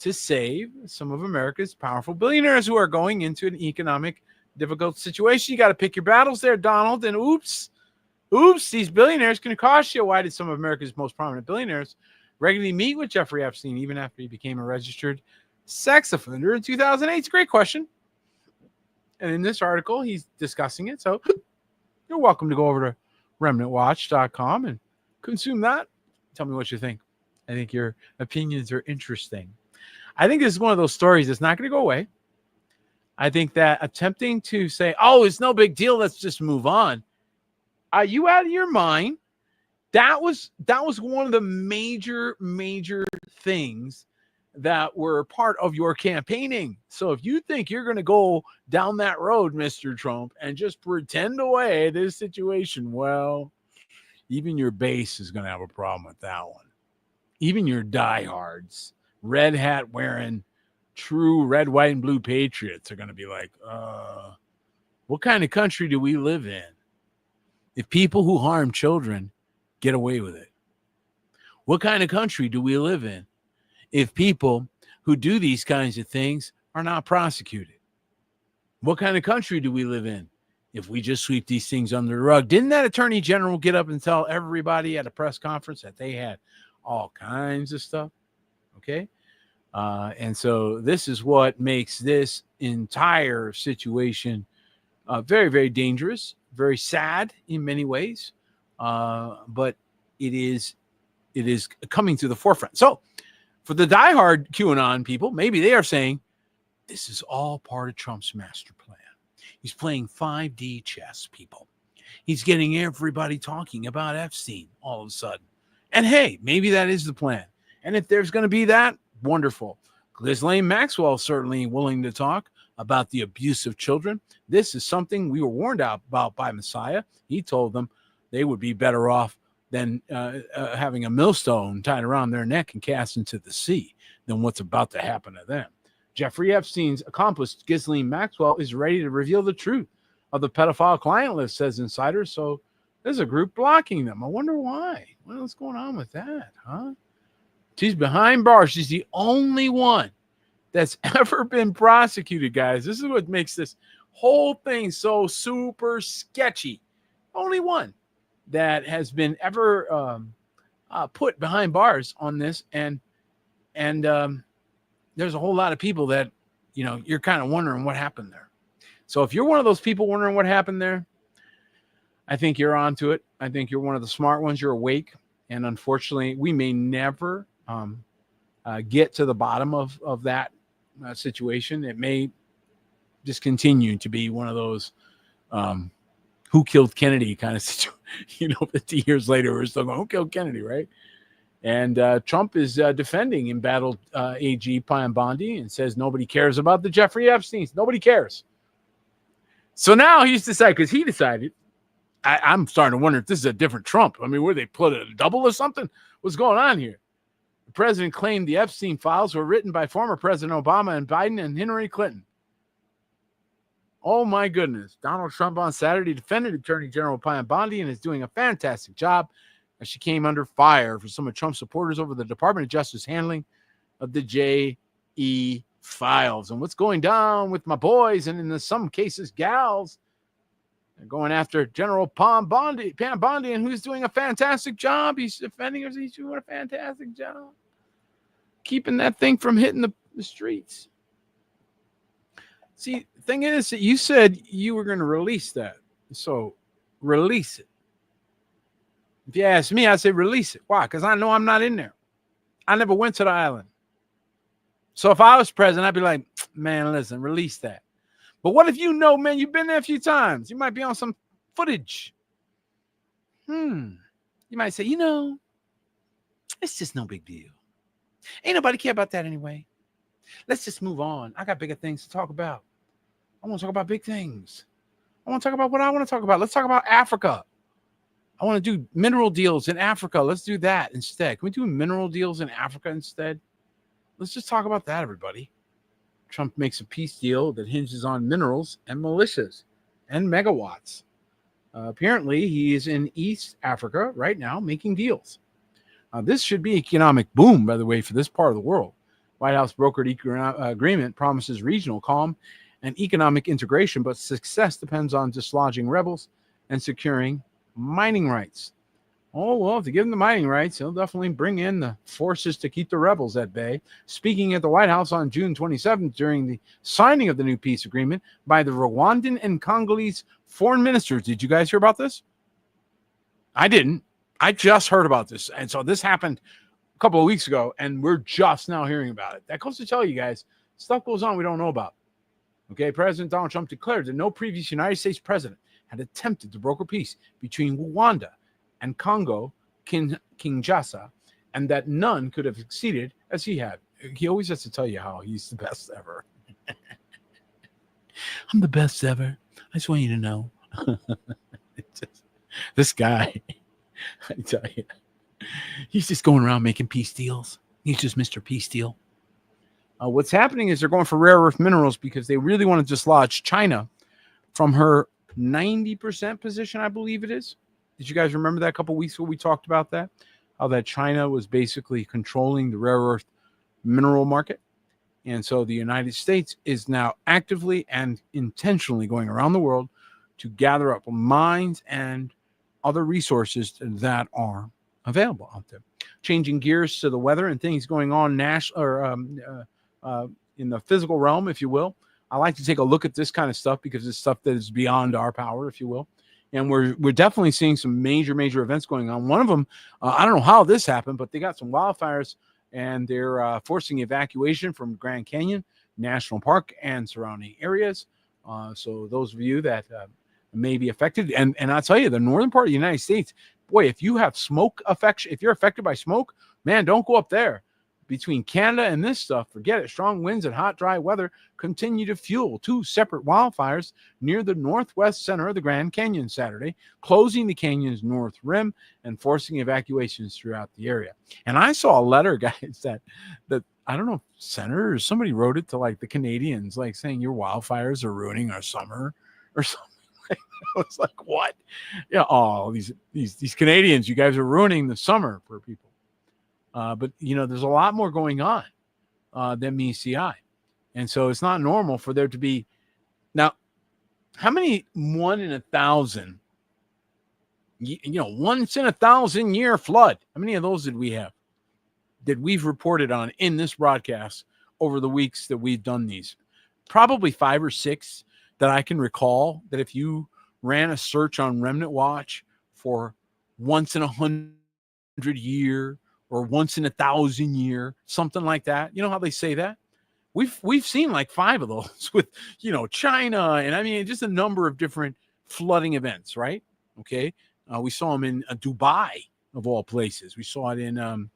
to save some of America's powerful billionaires who are going into an economic difficult situation? You got to pick your battles there, Donald. And oops, these billionaires can cost you. Why did some of America's most prominent billionaires regularly meet with Jeffrey Epstein even after he became a registered sex offender in 2008? It's a great question. And in this article, he's discussing it. So you're welcome to go over to remnantwatch.com and consume that. Tell me what you think. I think your opinions are interesting. I think this is one of those stories that's not going to go away. I think that attempting to say, oh, it's no big deal, let's just move on. Are you out of your mind? That was one of the major things that were part of your campaigning. So if you think you're going to go down that road, Mr. Trump, and just pretend away this situation, well, even your base is going to have a problem with that one. Even your diehards, red hat wearing, true red, white, and blue patriots are going to be like, what kind of country do we live in if people who harm children get away with it? What kind of country do we live in if people who do these kinds of things are not prosecuted? What kind of country do we live in if we just sweep these things under the rug? Didn't that attorney general get up and tell everybody at a press conference that they had all kinds of stuff? Okay. And so this is what makes this entire situation very, very dangerous, very sad in many ways. But it is coming to the forefront. So for the diehard QAnon people, maybe they are saying this is all part of Trump's master plan. He's playing 5D chess, people. He's getting everybody talking about Epstein all of a sudden. And hey, maybe that is the plan. And if there's going to be that, wonderful. Gizen Maxwell certainly willing to talk about the abuse of children. This is something we were warned about by Messiah. He told them they would be better off than having a millstone tied around their neck and cast into the sea than what's about to happen to them. Jeffrey Epstein's accomplice, Gizen Maxwell, is ready to reveal the truth of the pedophile client list, says insiders. So there's a group blocking them. I wonder why. What's going on with that, huh? She's behind bars. She's the only one that's ever been prosecuted, guys. This is what makes this whole thing so super sketchy. Only one that has been ever put behind bars on this. And there's a whole lot of people that, you're kind of wondering what happened there. So if you're one of those people wondering what happened there, I think you're onto it. I think you're one of the smart ones. You're awake. And unfortunately, we may never get to the bottom of that situation. It may just continue to be one of those who killed Kennedy kind of situation. 50 years later, we're still going, who killed Kennedy, right? And Trump is defending embattled AG Bondi and says nobody cares about the Jeffrey Epsteins. Nobody cares. So now he's decided, because he decided, I'm starting to wonder if this is a different Trump. I mean, were they put a double or something? What's going on here? The president claimed the Epstein files were written by former President Obama and Biden and Hillary Clinton. Oh, my goodness. Donald Trump on Saturday defended Attorney General Bondi and is doing a fantastic job as she came under fire for some of Trump's supporters over the Department of Justice handling of the J.E. files. And what's going down with my boys and in some cases gals? They're going after General Pam Bondi, and who's doing a fantastic job. He's defending us. He's doing a fantastic job. Keeping that thing from hitting the streets. See, the thing is that you said you were going to release that. So release it. If you ask me, I'd say release it. Why? Because I know I'm not in there. I never went to the island. So if I was president, I'd be like, man, listen, release that. But what if man, you've been there a few times. You might be on some footage. You might say, it's just no big deal. Ain't nobody care about that anyway. Let's just move on. I got bigger things to talk about. I want to talk about big things. I want to talk about what I want to talk about. Let's talk about Africa. I want to do mineral deals in Africa. Let's do that instead. Can we do mineral deals in Africa instead? Let's just talk about that, everybody. Trump makes a peace deal that hinges on minerals and militias and megawatts. Apparently, he is in East Africa right now making deals. This should be economic boom, by the way, for this part of the world. White House brokered agreement promises regional calm and economic integration, but success depends on dislodging rebels and securing mining rights. Oh, well, if they give them the mining rights, he'll definitely bring in the forces to keep the rebels at bay. Speaking at the White House on June 27th during the signing of the new peace agreement by the Rwandan and Congolese foreign ministers. Did you guys hear about this? I didn't. I just heard about this. And so this happened a couple of weeks ago, and we're just now hearing about it. That goes to tell you guys, stuff goes on we don't know about. Okay, President Donald Trump declared that no previous United States president had attempted to broker peace between Rwanda and Congo, Kinshasa, and that none could have succeeded as he had. He always has to tell you how he's the best ever. I'm the best ever. I just want you to know. This guy, I tell you, he's just going around making peace deals. He's just Mr. Peace Deal. What's happening is they're going for rare earth minerals because they really want to dislodge China from her 90% position, I believe it is. Did you guys remember that a couple of weeks ago? We talked about that, how that China was basically controlling the rare earth mineral market. And so the United States is now actively and intentionally going around the world to gather up mines and other resources that are available out there. Changing gears to the weather and things going on in the physical realm, if you will. I like to take a look at this kind of stuff because it's stuff that is beyond our power, if you will. And we're definitely seeing some major events going on. One of them, I don't know how this happened, but they got some wildfires and they're forcing evacuation from Grand Canyon National Park and surrounding areas. So those of you that may be affected, and I'll tell you, the northern part of the United States, boy, if you have smoke affection, if you're affected by smoke, man, don't go up there. Between Canada and this stuff, forget it. Strong winds and hot, dry weather continue to fuel two separate wildfires near the northwest center of the Grand Canyon Saturday, closing the canyon's north rim and forcing evacuations throughout the area. And I saw a letter, guys, that I don't know, senator or somebody wrote it to like the Canadians, like saying your wildfires are ruining our summer or something. I was like, what? Yeah, oh, these Canadians, you guys are ruining the summer for people. But, there's a lot more going on than meets the eye. And so it's not normal for there to be. Now, how many 1 in 1,000, once in 1,000 year flood? How many of those did we have that we've reported on in this broadcast over the weeks that we've done these? Probably 5 or 6 that I can recall, that if you ran a search on Remnant Watch for once in 100 year or once in 1,000 year, something like that. You know how they say that? We've seen like 5 of those with, China. And I mean, just a number of different flooding events, right? Okay. We saw them in Dubai, of all places. We saw it in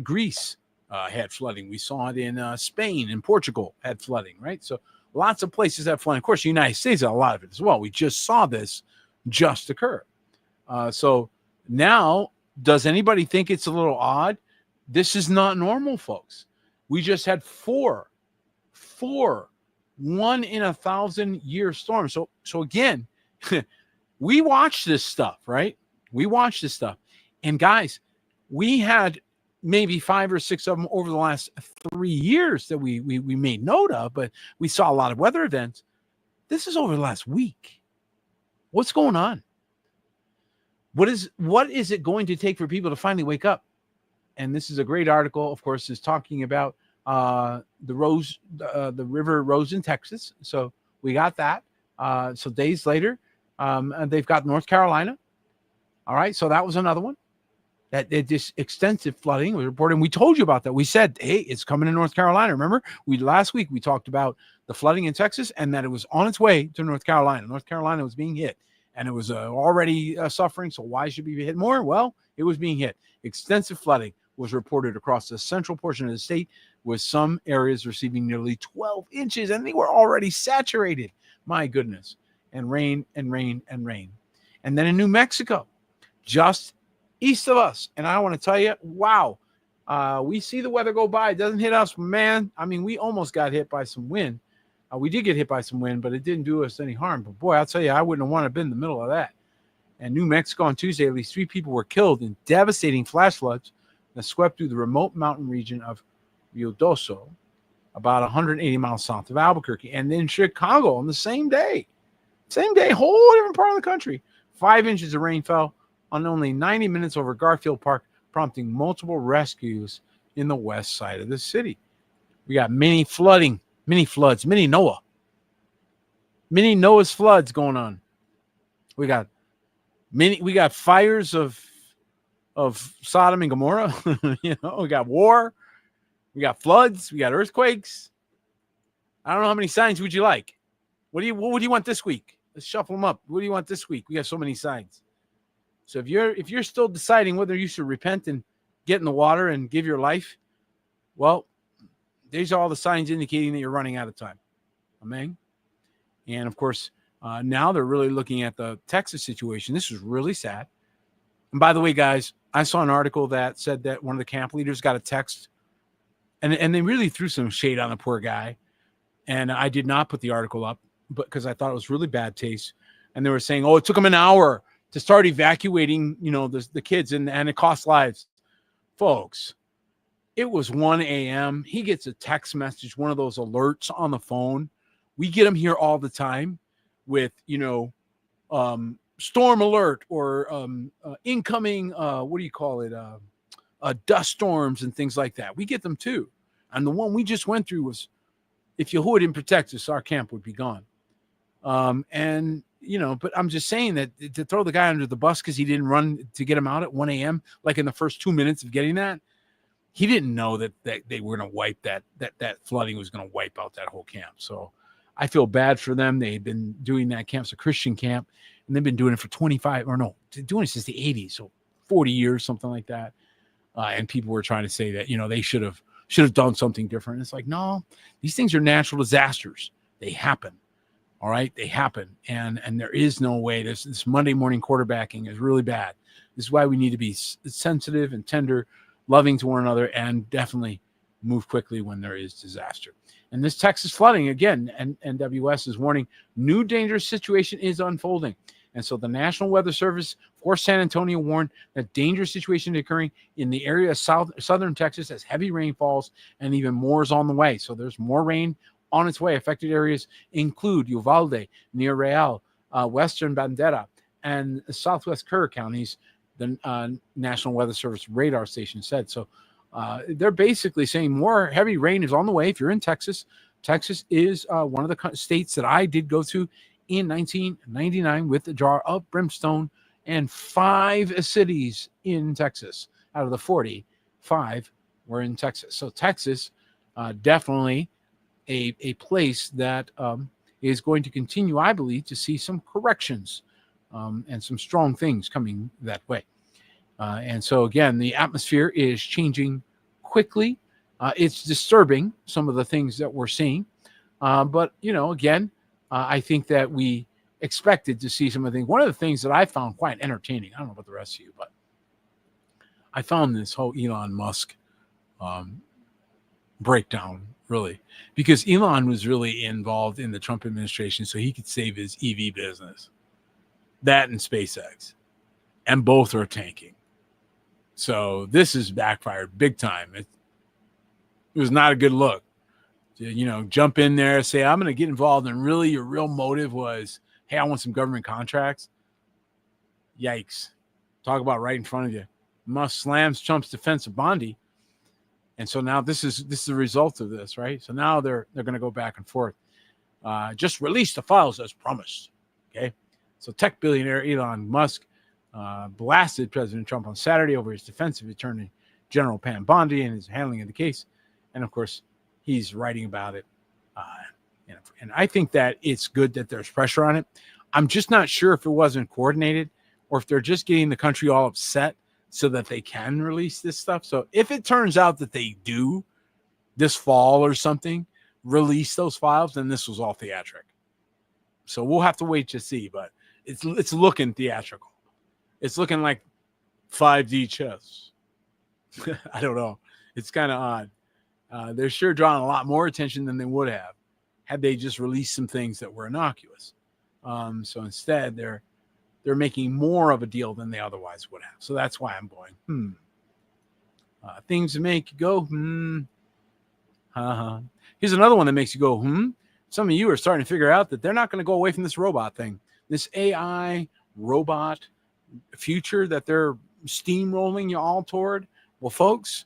Greece had flooding. We saw it in Spain and Portugal had flooding, right? So lots of places have flooding. Of course, the United States had a lot of it as well. We just saw this just occur. So now, does anybody think it's a little odd? This is not normal, folks. We just had four 1 in 1,000 year storms. So again, we watch this stuff, right? We watch this stuff. And guys, we had maybe 5 or 6 of them over the last 3 years that we made note of, but we saw a lot of weather events. This is over the last week. What's going on? What is it going to take for people to finally wake up? And this is a great article, of course, is talking about the river rose in Texas. So we got that. So days later, and they've got North Carolina. All right. So that was another one. That this extensive flooding was reported. And we told you about that. We said, hey, it's coming to North Carolina. Remember, last week we talked about the flooding in Texas and that it was on its way to North Carolina. North Carolina was being hit. And it was already suffering, so why should we be hit more? Well, it was being hit. Extensive flooding, was reported across the central portion of the state, with some areas receiving nearly 12 inches, and they were already saturated. My goodness. And rain and rain and rain. And then in New Mexico, just east of us. And I want to tell you, wow, we see the weather go by. It doesn't hit us, man. I mean, we almost got hit by some wind. We did get hit by some wind, but it didn't do us any harm. But boy, I'll tell you, I wouldn't have wanted to be in the middle of that. And New Mexico on Tuesday, at least 3 people were killed in devastating flash floods that swept through the remote mountain region of Rio Summit, about 180 miles south of Albuquerque. And then Chicago on the same day, whole different part of the country. 5 inches of rain fell on only 90 minutes over Garfield Park, prompting multiple rescues in the west side of the city. We got mini floods, mini Noah's floods going on. We got fires of Sodom and Gomorrah. We got war, we got floods, we got earthquakes. I don't know how many signs would you like. What would you want this week? Let's shuffle them up. What do you want this week? We got so many signs. So if you're still deciding whether you should repent and get in the water and give your life, well, these are all the signs indicating that you're running out of time. Amen. And of course, now they're really looking at the Texas situation. This is really sad. And by the way, guys, I saw an article that said that one of the camp leaders got a text, and they really threw some shade on the poor guy. And I did not put the article up, but because I thought it was really bad taste. And they were saying, oh, it took them an hour to start evacuating, the kids, and it cost lives. Folks, it was 1 a.m. He gets a text message, one of those alerts on the phone. We get them here all the time with, storm alert or incoming, dust storms and things like that. We get them too. And the one we just went through was, if Yahuwah didn't protect us, our camp would be gone. But I'm just saying that to throw the guy under the bus because he didn't run to get him out at 1 a.m., like in the first 2 minutes of getting that, he didn't know that they were going to wipe that flooding was going to wipe out that whole camp. So I feel bad for them. They've been doing that camp. It's a Christian camp, and they've been doing it for doing it since the 80s, so 40 years, something like that. And people were trying to say that, they should have done something different. It's like, no, these things are natural disasters. They happen. All right. They happen. And there is no way. This Monday morning quarterbacking is really bad. This is why we need to be sensitive and tender, loving to one another, and definitely move quickly when there is disaster. And this Texas flooding, again, and NWS is warning, new dangerous situation is unfolding. And so the National Weather Service for San Antonio warned that dangerous situation occurring in the area of southern Texas as heavy rain falls, and even more is on the way. So there's more rain on its way. Affected areas include Uvalde, near Real, western Bandera, and southwest Kerr counties, the National Weather Service radar station said. So they're basically saying more heavy rain is on the way. If you're in Texas, Texas is one of the states that I did go to in 1999 with the jar of brimstone, and 5 cities in Texas out of the 40, 5 were in Texas. So Texas, definitely a place that is going to continue, I believe, to see some corrections and some strong things coming that way. And so, again, the atmosphere is changing quickly. It's disturbing, some of the things that we're seeing. But, again, I think that we expected to see some of the things. One of the things that I found quite entertaining, I don't know about the rest of you, but I found this whole Elon Musk breakdown, really, because Elon was really involved in the Trump administration so he could save his EV business. That and SpaceX. And both are tanking. So this has backfired big time. It was not a good look. Jump in there, say, I'm going to get involved, and really your real motive was, hey, I want some government contracts. Yikes. Talk about right in front of you. Musk slams Trump's defense of Bondi. And so now this is the result of this, right? So now they're going to go back and forth. Just release the files as promised. Okay. So tech billionaire Elon Musk blasted President Trump on Saturday over his defensive attorney general Pam Bondi and his handling of the case. And of course, he's writing about it. And I think that it's good that there's pressure on it. I'm just not sure if it wasn't coordinated or if they're just getting the country all upset so that they can release this stuff. So if it turns out that they do this fall or something, release those files, then this was all theatric. So we'll have to wait to see, but it's looking theatrical. It's looking like 5D chess. I don't know. It's kind of odd. They're sure drawing a lot more attention than they would have had they just released some things that were innocuous. So instead, they're making more of a deal than they otherwise would have. So that's why I'm going, things that make you go, Here's another one that makes you go, Some of you are starting to figure out that they're not going to go away from this robot thing. This AI robot future that they're steamrolling you all toward. Well, folks,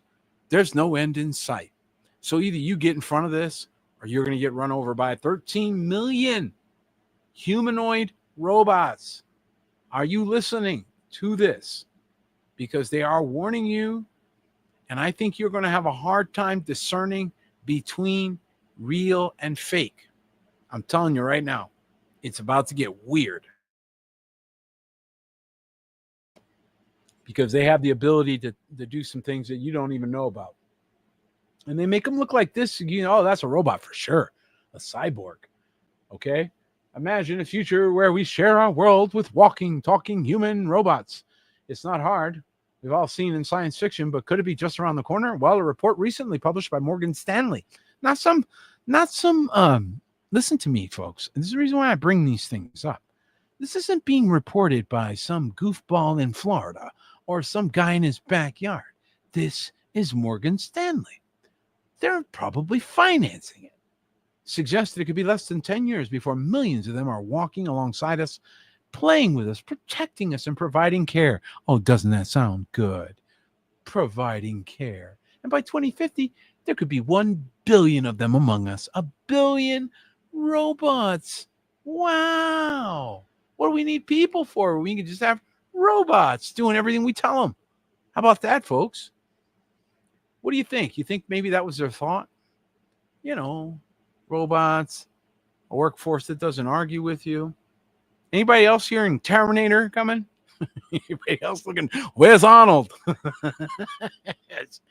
there's no end in sight. So either you get in front of this or you're going to get run over by 13 million humanoid robots. Are you listening to this? Because they are warning you, and I think you're going to have a hard time discerning between real and fake. I'm telling you right now, it's about to get weird. Because they have the ability to do some things that you don't even know about. And they make them look like this, that's a robot for sure, a cyborg, okay? Imagine a future where we share our world with walking, talking human robots. It's not hard. We've all seen in science fiction, but could it be just around the corner? Well, a report recently published by Morgan Stanley. Listen to me, folks. This is the reason why I bring these things up. This isn't being reported by some goofball in Florida or some guy in his backyard. This is Morgan Stanley. They're probably financing it. Suggested it could be less than 10 years before millions of them are walking alongside us, playing with us, protecting us, and providing care. Oh, doesn't that sound good? Providing care. And by 2050, there could be 1 billion of them among us. 1 billion robots. Wow. What do we need people for? We can just have robots doing everything we tell them. How about that, folks? What do you think? You think maybe that was their thought? Robots, a workforce that doesn't argue with you. Anybody else hearing Terminator coming? Anybody else looking, where's Arnold? Yes.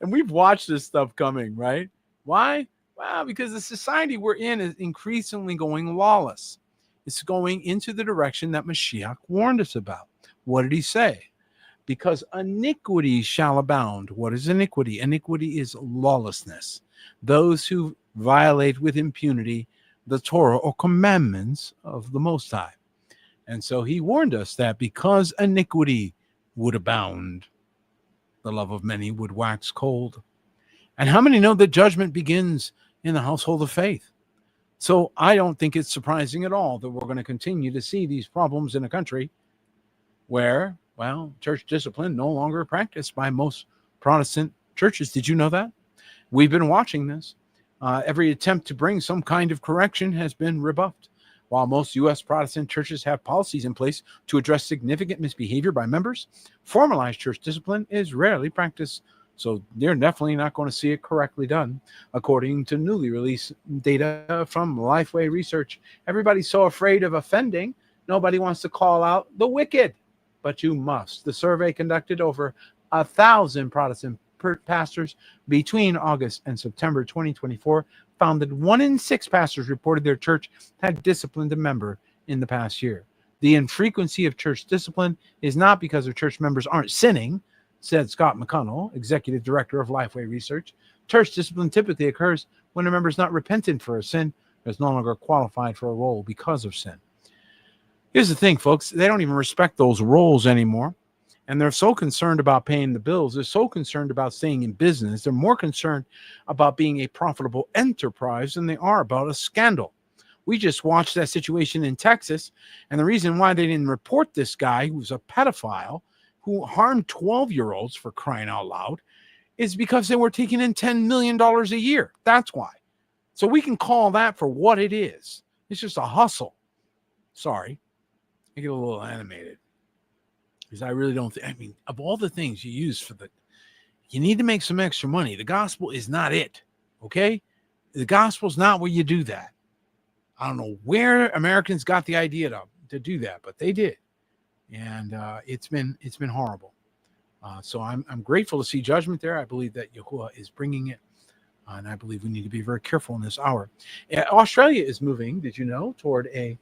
And we've watched this stuff coming, right? Why? Well, because the society we're in is increasingly going lawless. It's going into the direction that Mashiach warned us about. What did he say? Because iniquity shall abound. What is iniquity? Iniquity is lawlessness. Those who violate with impunity the Torah or commandments of the Most High. And so he warned us that because iniquity would abound, the love of many would wax cold. And how many know that judgment begins in the household of faith? So I don't think it's surprising at all that we're going to continue to see these problems in a country where, church discipline no longer practiced by most Protestant churches. Did you know that? We've been watching this. Every attempt to bring some kind of correction has been rebuffed. While most U.S. Protestant churches have policies in place to address significant misbehavior by members, formalized church discipline is rarely practiced. So they're definitely not going to see it correctly done, according to newly released data from Lifeway Research. Everybody's so afraid of offending, nobody wants to call out the wicked. But you must. The survey conducted over 1,000 Protestant pastors between August and September 2024 found that 1 in 6 pastors reported their church had disciplined a member in the past year. The infrequency of church discipline is not because their church members aren't sinning, said Scott McConnell, executive director of Lifeway Research. Church discipline typically occurs when a member is not repentant for a sin or is no longer qualified for a role because of sin. Here's the thing, folks. They don't even respect those roles anymore. And they're so concerned about paying the bills. They're so concerned about staying in business. They're more concerned about being a profitable enterprise than they are about a scandal. We just watched that situation in Texas. And the reason why they didn't report this guy who's a pedophile who harmed 12-year-olds, for crying out loud, is because they were taking in $10 million a year. That's why. So we can call that for what it is. It's just a hustle. Sorry. I get a little animated. Because I really don't think, of all the things you use you need to make some extra money. The gospel is not it. Okay? The gospel's not where you do that. I don't know where Americans got the idea to do that, but they did. And it's been horrible. So I'm grateful to see judgment there. I believe that Yahuwah is bringing it. And I believe we need to be very careful in this hour. Australia is moving, did you know, toward a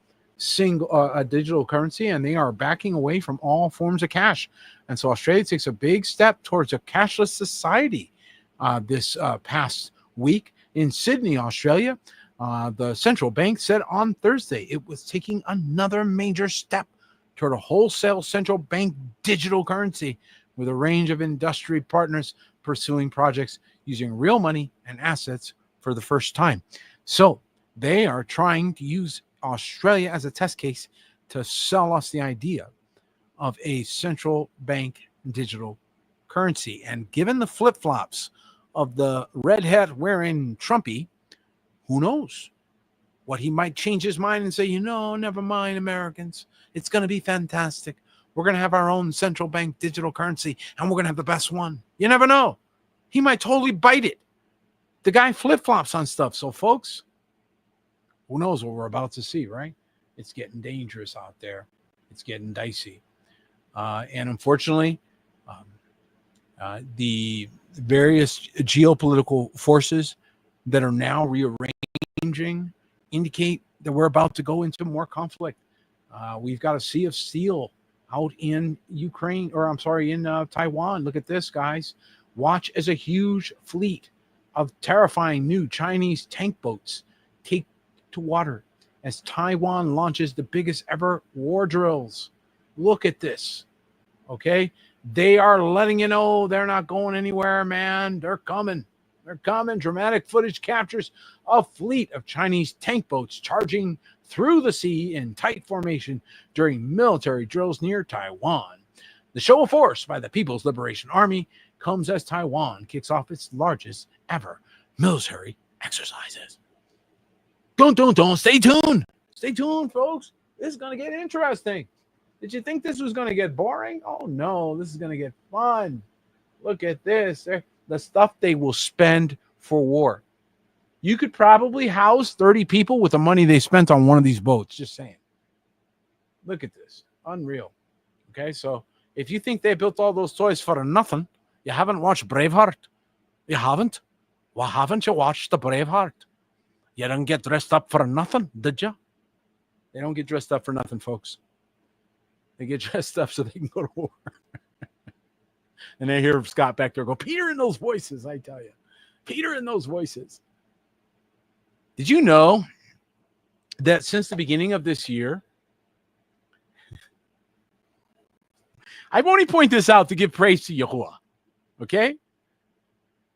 digital currency, and they are backing away from all forms of cash. And so Australia takes a big step towards a cashless society this past week in Sydney, Australia. The central bank said on Thursday it was taking another major step toward a wholesale central bank digital currency with a range of industry partners pursuing projects using real money and assets for the first time. So they are trying to use Australia as a test case to sell us the idea of a central bank digital currency. And given the flip-flops of the red hat wearing Trumpy, who knows what he might change his mind and say, never mind, Americans. It's going to be fantastic. We're going to have our own central bank digital currency, and we're going to have the best one. You never know. He might totally bite it. The guy flip-flops on stuff. So, folks, who knows what we're about to see, right? It's getting dangerous out there. It's getting dicey. And unfortunately, the various geopolitical forces that are now rearranging indicate that we're about to go into more conflict. We've got a sea of steel out in Ukraine, in Taiwan. Look at this, guys. Watch as a huge fleet of terrifying new Chinese tank boats take to water as Taiwan launches the biggest ever war drills. Look at this. Okay? They are letting you know they're not going anywhere, man. They're coming. They're coming. Dramatic footage captures a fleet of Chinese tank boats charging through the sea in tight formation during military drills near Taiwan. The show of force by the People's Liberation Army comes as Taiwan kicks off its largest ever military exercises. Don't. Stay tuned. Stay tuned, folks. This is going to get interesting. Did you think this was going to get boring? Oh, no. This is going to get fun. Look at this. The stuff they will spend for war. You could probably house 30 people with the money they spent on one of these boats. Just saying. Look at this. Unreal. Okay, so if you think they built all those toys for nothing, you haven't watched Braveheart. You haven't? Why haven't you watched the Braveheart? You don't get dressed up for nothing, did you? They don't get dressed up for nothing, folks. They get dressed up so they can go to war. And I hear Scott back there go, Peter in those voices, I tell you. Peter in those voices. Did you know that since the beginning of this year, I only point this out to give praise to Yahuwah, okay?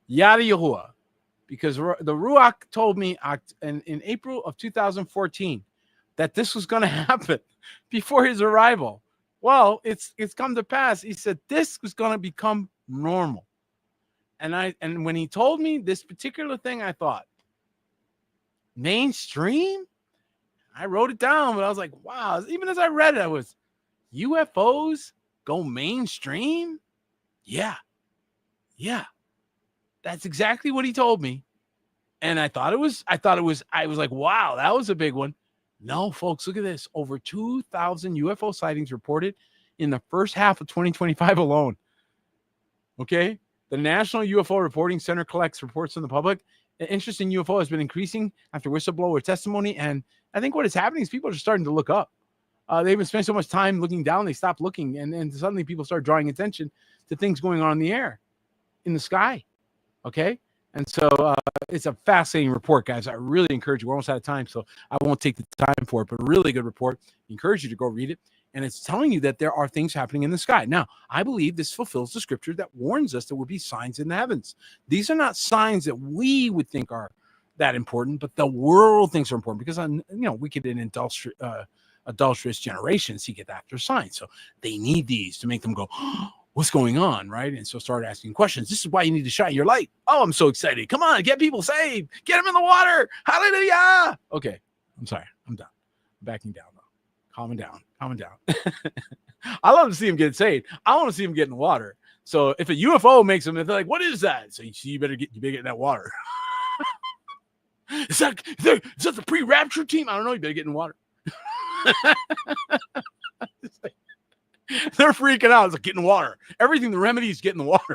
Yada Yahuwah. Because the Ruach told me in April of 2014 that this was going to happen before his arrival. Well, it's come to pass. He said this was going to become normal. And when he told me this particular thing, I thought, mainstream? I wrote it down, but I was like, wow. Even as I read it, I was, UFOs go mainstream? Yeah. That's exactly what he told me. And I was like, wow, that was a big one. No, folks, look at this. Over 2,000 UFO sightings reported in the first half of 2025 alone. Okay? The National UFO Reporting Center collects reports from the public. The interest in UFO has been increasing after whistleblower testimony. And I think what is happening is people are starting to look up. They've been spending so much time looking down, they stopped looking. And suddenly people start drawing attention to things going on in the air, in the sky. Okay? And so it's a fascinating report, guys. I really encourage you. We're almost out of time, so I won't take the time for it, but a really good report. I encourage you to go read it. And it's telling you that there are things happening in the sky. Now, I believe this fulfills the scripture that warns us there will be signs in the heavens. These are not signs that we would think are that important, but the world thinks are important because, wicked and adulterous generations seek it after signs. So they need these to make them go, what's going on, right? And so start asking questions. This is why you need to shine your light. Oh, I'm so excited. Come on, get people saved. Get them in the water. Hallelujah. Okay, I'm sorry. I'm done. I'm backing down, though. Calming down. I love to see them get saved. I want to see them get in the water. So if a UFO makes them, they're like, what is that? So you better get in that water. Is that the pre-rapture team? I don't know. You better get in the water. They're freaking out. It's like, get in the water. Everything, the remedy is get in the water.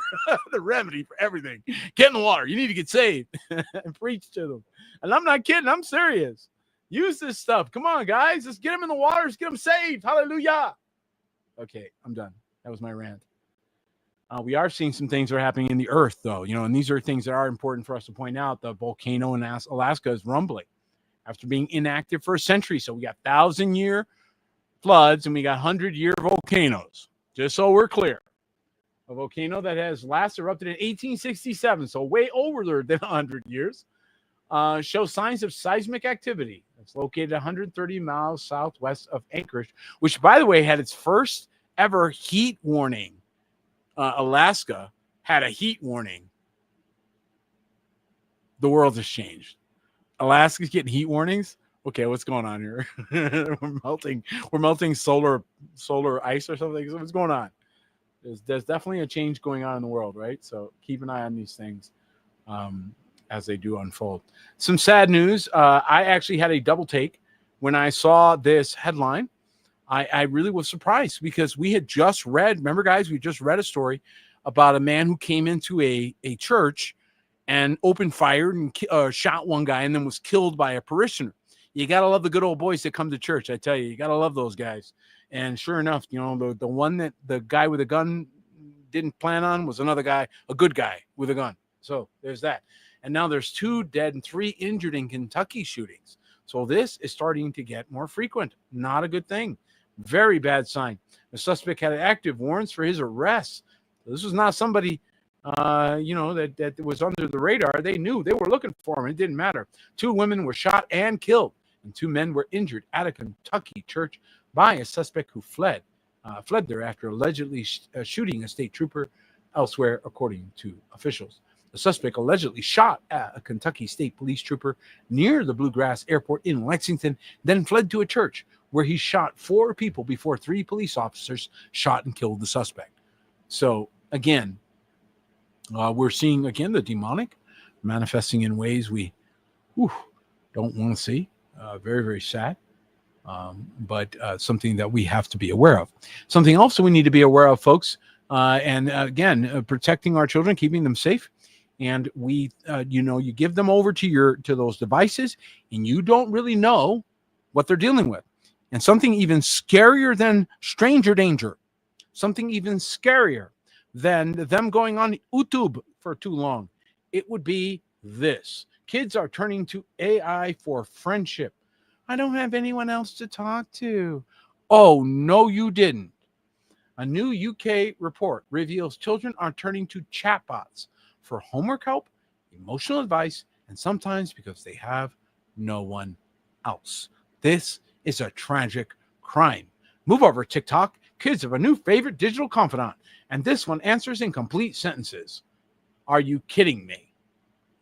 The remedy for everything. Get in the water. You need to get saved. And preach to them. And I'm not kidding. I'm serious. Use this stuff. Come on, guys. Let's get them in the water. Let's get them saved. Hallelujah. Okay, I'm done. That was my rant. We are seeing some things that are happening in the earth, though, and these are things that are important for us to point out. The volcano in Alaska is rumbling after being inactive for a century. So we got 1,000-year floods and we got 100-year volcanoes. Just so we're clear, a volcano that has last erupted in 1867, so way older than 100 years, shows signs of seismic activity. It's located 130 miles southwest of Anchorage, which, by the way, had its first ever heat warning. Alaska had a heat warning. The world has changed. Alaska's getting heat warnings. Okay, what's going on here? We're melting solar ice or something. What's going on? There's definitely a change going on in the world, right? So keep an eye on these things as they do unfold. Some sad news. I actually had a double take when I saw this headline. I really was surprised because we had just read, remember, guys, we just read a story about a man who came into a church and opened fire and shot one guy and then was killed by a parishioner. You got to love the good old boys that come to church. I tell you got to love those guys. And sure enough, the one that the guy with a gun didn't plan on was another guy, a good guy with a gun. So there's that. And now there's 2 dead and 3 injured in Kentucky shootings. So this is starting to get more frequent. Not a good thing. Very bad sign. The suspect had active warrants for his arrest. So this was not somebody, that was under the radar. They knew they were looking for him. It didn't matter. 2 women were shot and killed, and 2 men were injured at a Kentucky church by a suspect who fled there after allegedly shooting a state trooper elsewhere, according to officials. The suspect allegedly shot at a Kentucky State Police trooper near the Bluegrass Airport in Lexington, then fled to a church where he shot 4 people before 3 police officers shot and killed the suspect. So, again, we're seeing, again, the demonic manifesting in ways we don't want to see. Very, very sad, but something that we have to be aware of. Something else that we need to be aware of, folks, and again, protecting our children, keeping them safe. And we, you give them over to those devices, and you don't really know what they're dealing with. And something even scarier than stranger danger, something even scarier than them going on YouTube for too long, it would be this. Kids are turning to AI for friendship. I don't have anyone else to talk to. Oh, no, you didn't. A new UK report reveals children are turning to chatbots for homework help, emotional advice, and sometimes because they have no one else. This is a tragic crime. Move over TikTok. Kids have a new favorite digital confidant, and this one answers in complete sentences. Are you kidding me?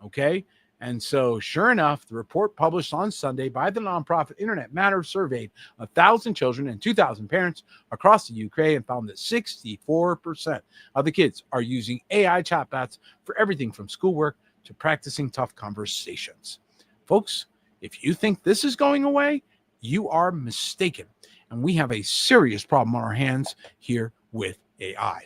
Okay. And so, sure enough, the report published on Sunday by the nonprofit Internet Matters surveyed 1,000 children and 2,000 parents across the UK and found that 64% of the kids are using AI chatbots for everything from schoolwork to practicing tough conversations. Folks, if you think this is going away, you are mistaken. And we have a serious problem on our hands here with AI.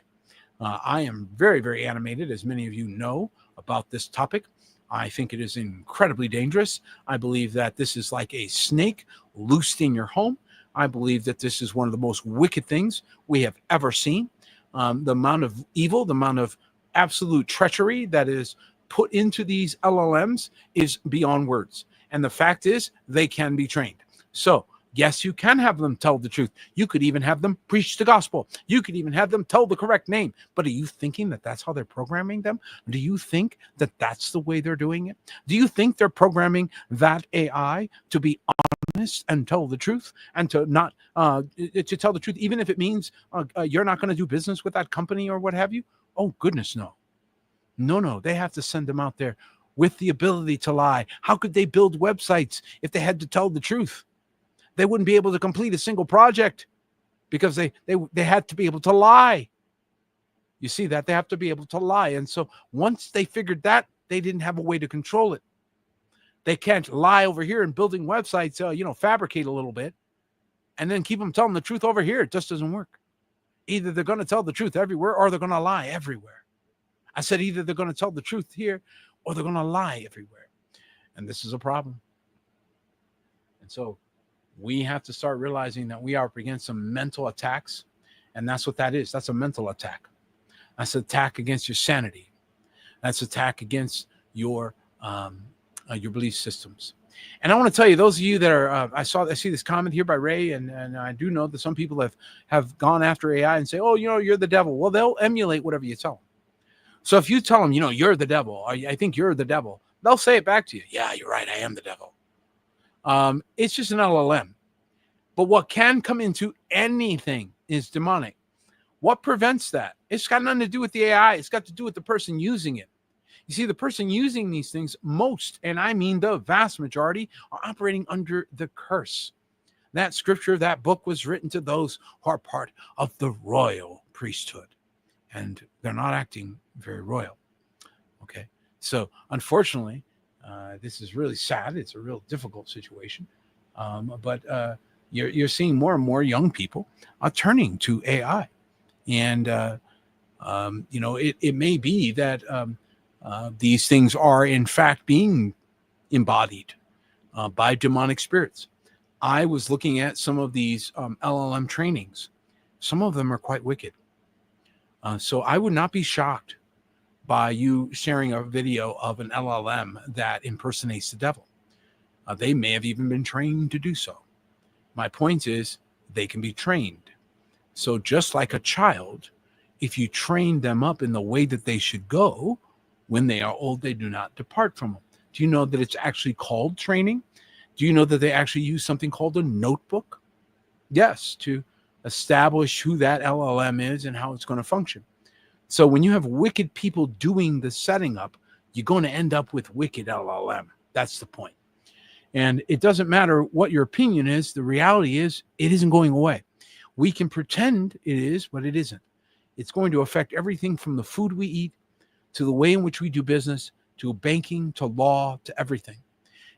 I am very, very animated, as many of you know, about this topic. I think it is incredibly dangerous. I believe that this is like a snake loosed in your home. I believe that this is one of the most wicked things we have ever seen. The amount of evil, the amount of absolute treachery that is put into these LLMs is beyond words. And the fact is, they can be trained. So, yes, you can have them tell the truth. You could even have them preach the gospel. You could even have them tell the correct name. But are you thinking that that's how they're programming them? Do you think that that's the way they're doing it? Do you think they're programming that AI to be honest and tell the truth and to not to tell the truth, even if it means you're not going to do business with that company or what have you? Oh, goodness, no. No. They have to send them out there with the ability to lie. How could they build websites if they had to tell the truth? They wouldn't be able to complete a single project because they had to be able to lie. You see that? They have to be able to lie. And so once they figured that, they didn't have a way to control it. They can't lie over here and building websites, fabricate a little bit and then keep them telling the truth over here. It just doesn't work. Either they're going to tell the truth everywhere or they're going to lie everywhere. I said either they're going to tell the truth here or they're going to lie everywhere. And this is a problem. And so we have to start realizing that we are up against some mental attacks. And that's what that is. That's a mental attack. That's an attack against your sanity. That's an attack against your belief systems. And I want to tell you, those of you that are, I see this comment here by Ray, and I do know that some people have gone after AI and say, oh, you're the devil. Well, they'll emulate whatever you tell them. So if you tell them, you're the devil, or I think you're the devil, they'll say it back to you. Yeah, you're right. I am the devil. It's just an LLM. But what can come into anything is demonic. What prevents that? It's got nothing to do with the AI. It's got to do with the person using it. You see, the person using these things, most, and I mean the vast majority, are operating under the curse. That scripture, that book was written to those who are part of the royal priesthood. And they're not acting very royal. Okay. So unfortunately, this is really sad. It's a real difficult situation. But you're seeing more and more young people turning to AI. And, it may be that these things are, in fact, being embodied by demonic spirits. I was looking at some of these LLM trainings. Some of them are quite wicked. So I would not be shocked by you sharing a video of an LLM that impersonates the devil. They may have even been trained to do so. My point is, they can be trained. So just like a child, if you train them up in the way that they should go, when they are old, they do not depart from them. Do you know that it's actually called training? Do you know that they actually use something called a notebook? Yes, to establish who that LLM is and how it's going to function. So when you have wicked people doing the setting up, you're going to end up with wicked LLM. That's the point. And it doesn't matter what your opinion is. The reality is it isn't going away. We can pretend it is, but it isn't. It's going to affect everything from the food we eat to the way in which we do business, to banking, to law, to everything.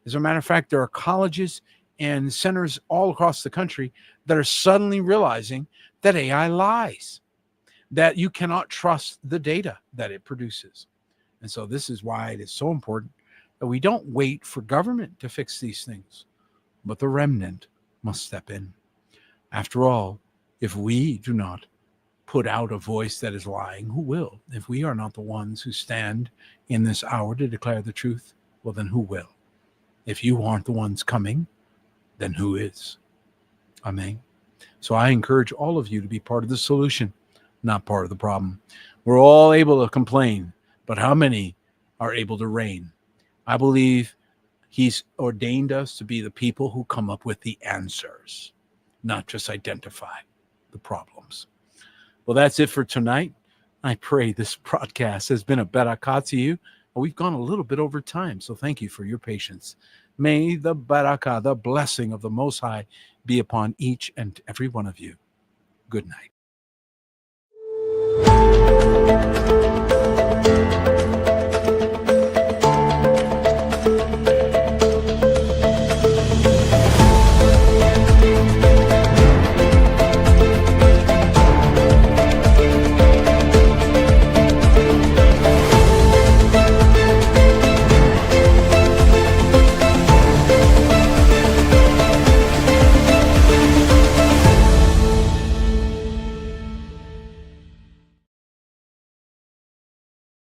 As a matter of fact, there are colleges and centers all across the country that are suddenly realizing that AI lies, that you cannot trust the data that it produces. And so this is why it is so important that we don't wait for government to fix these things, but the remnant must step in. After all, if we do not put out a voice that is lying, who will? If we are not the ones who stand in this hour to declare the truth, well, then who will? If you aren't the ones coming, then who is? Amen. So I encourage all of you to be part of the solution, not part of the problem. We're all able to complain, but how many are able to reign? I believe he's ordained us to be the people who come up with the answers, not just identify the problems. Well, that's it for tonight. I pray this broadcast has been a barakah to you. We've gone a little bit over time, so thank you for your patience. May the barakah, the blessing of the Most High, be upon each and every one of you. Good night.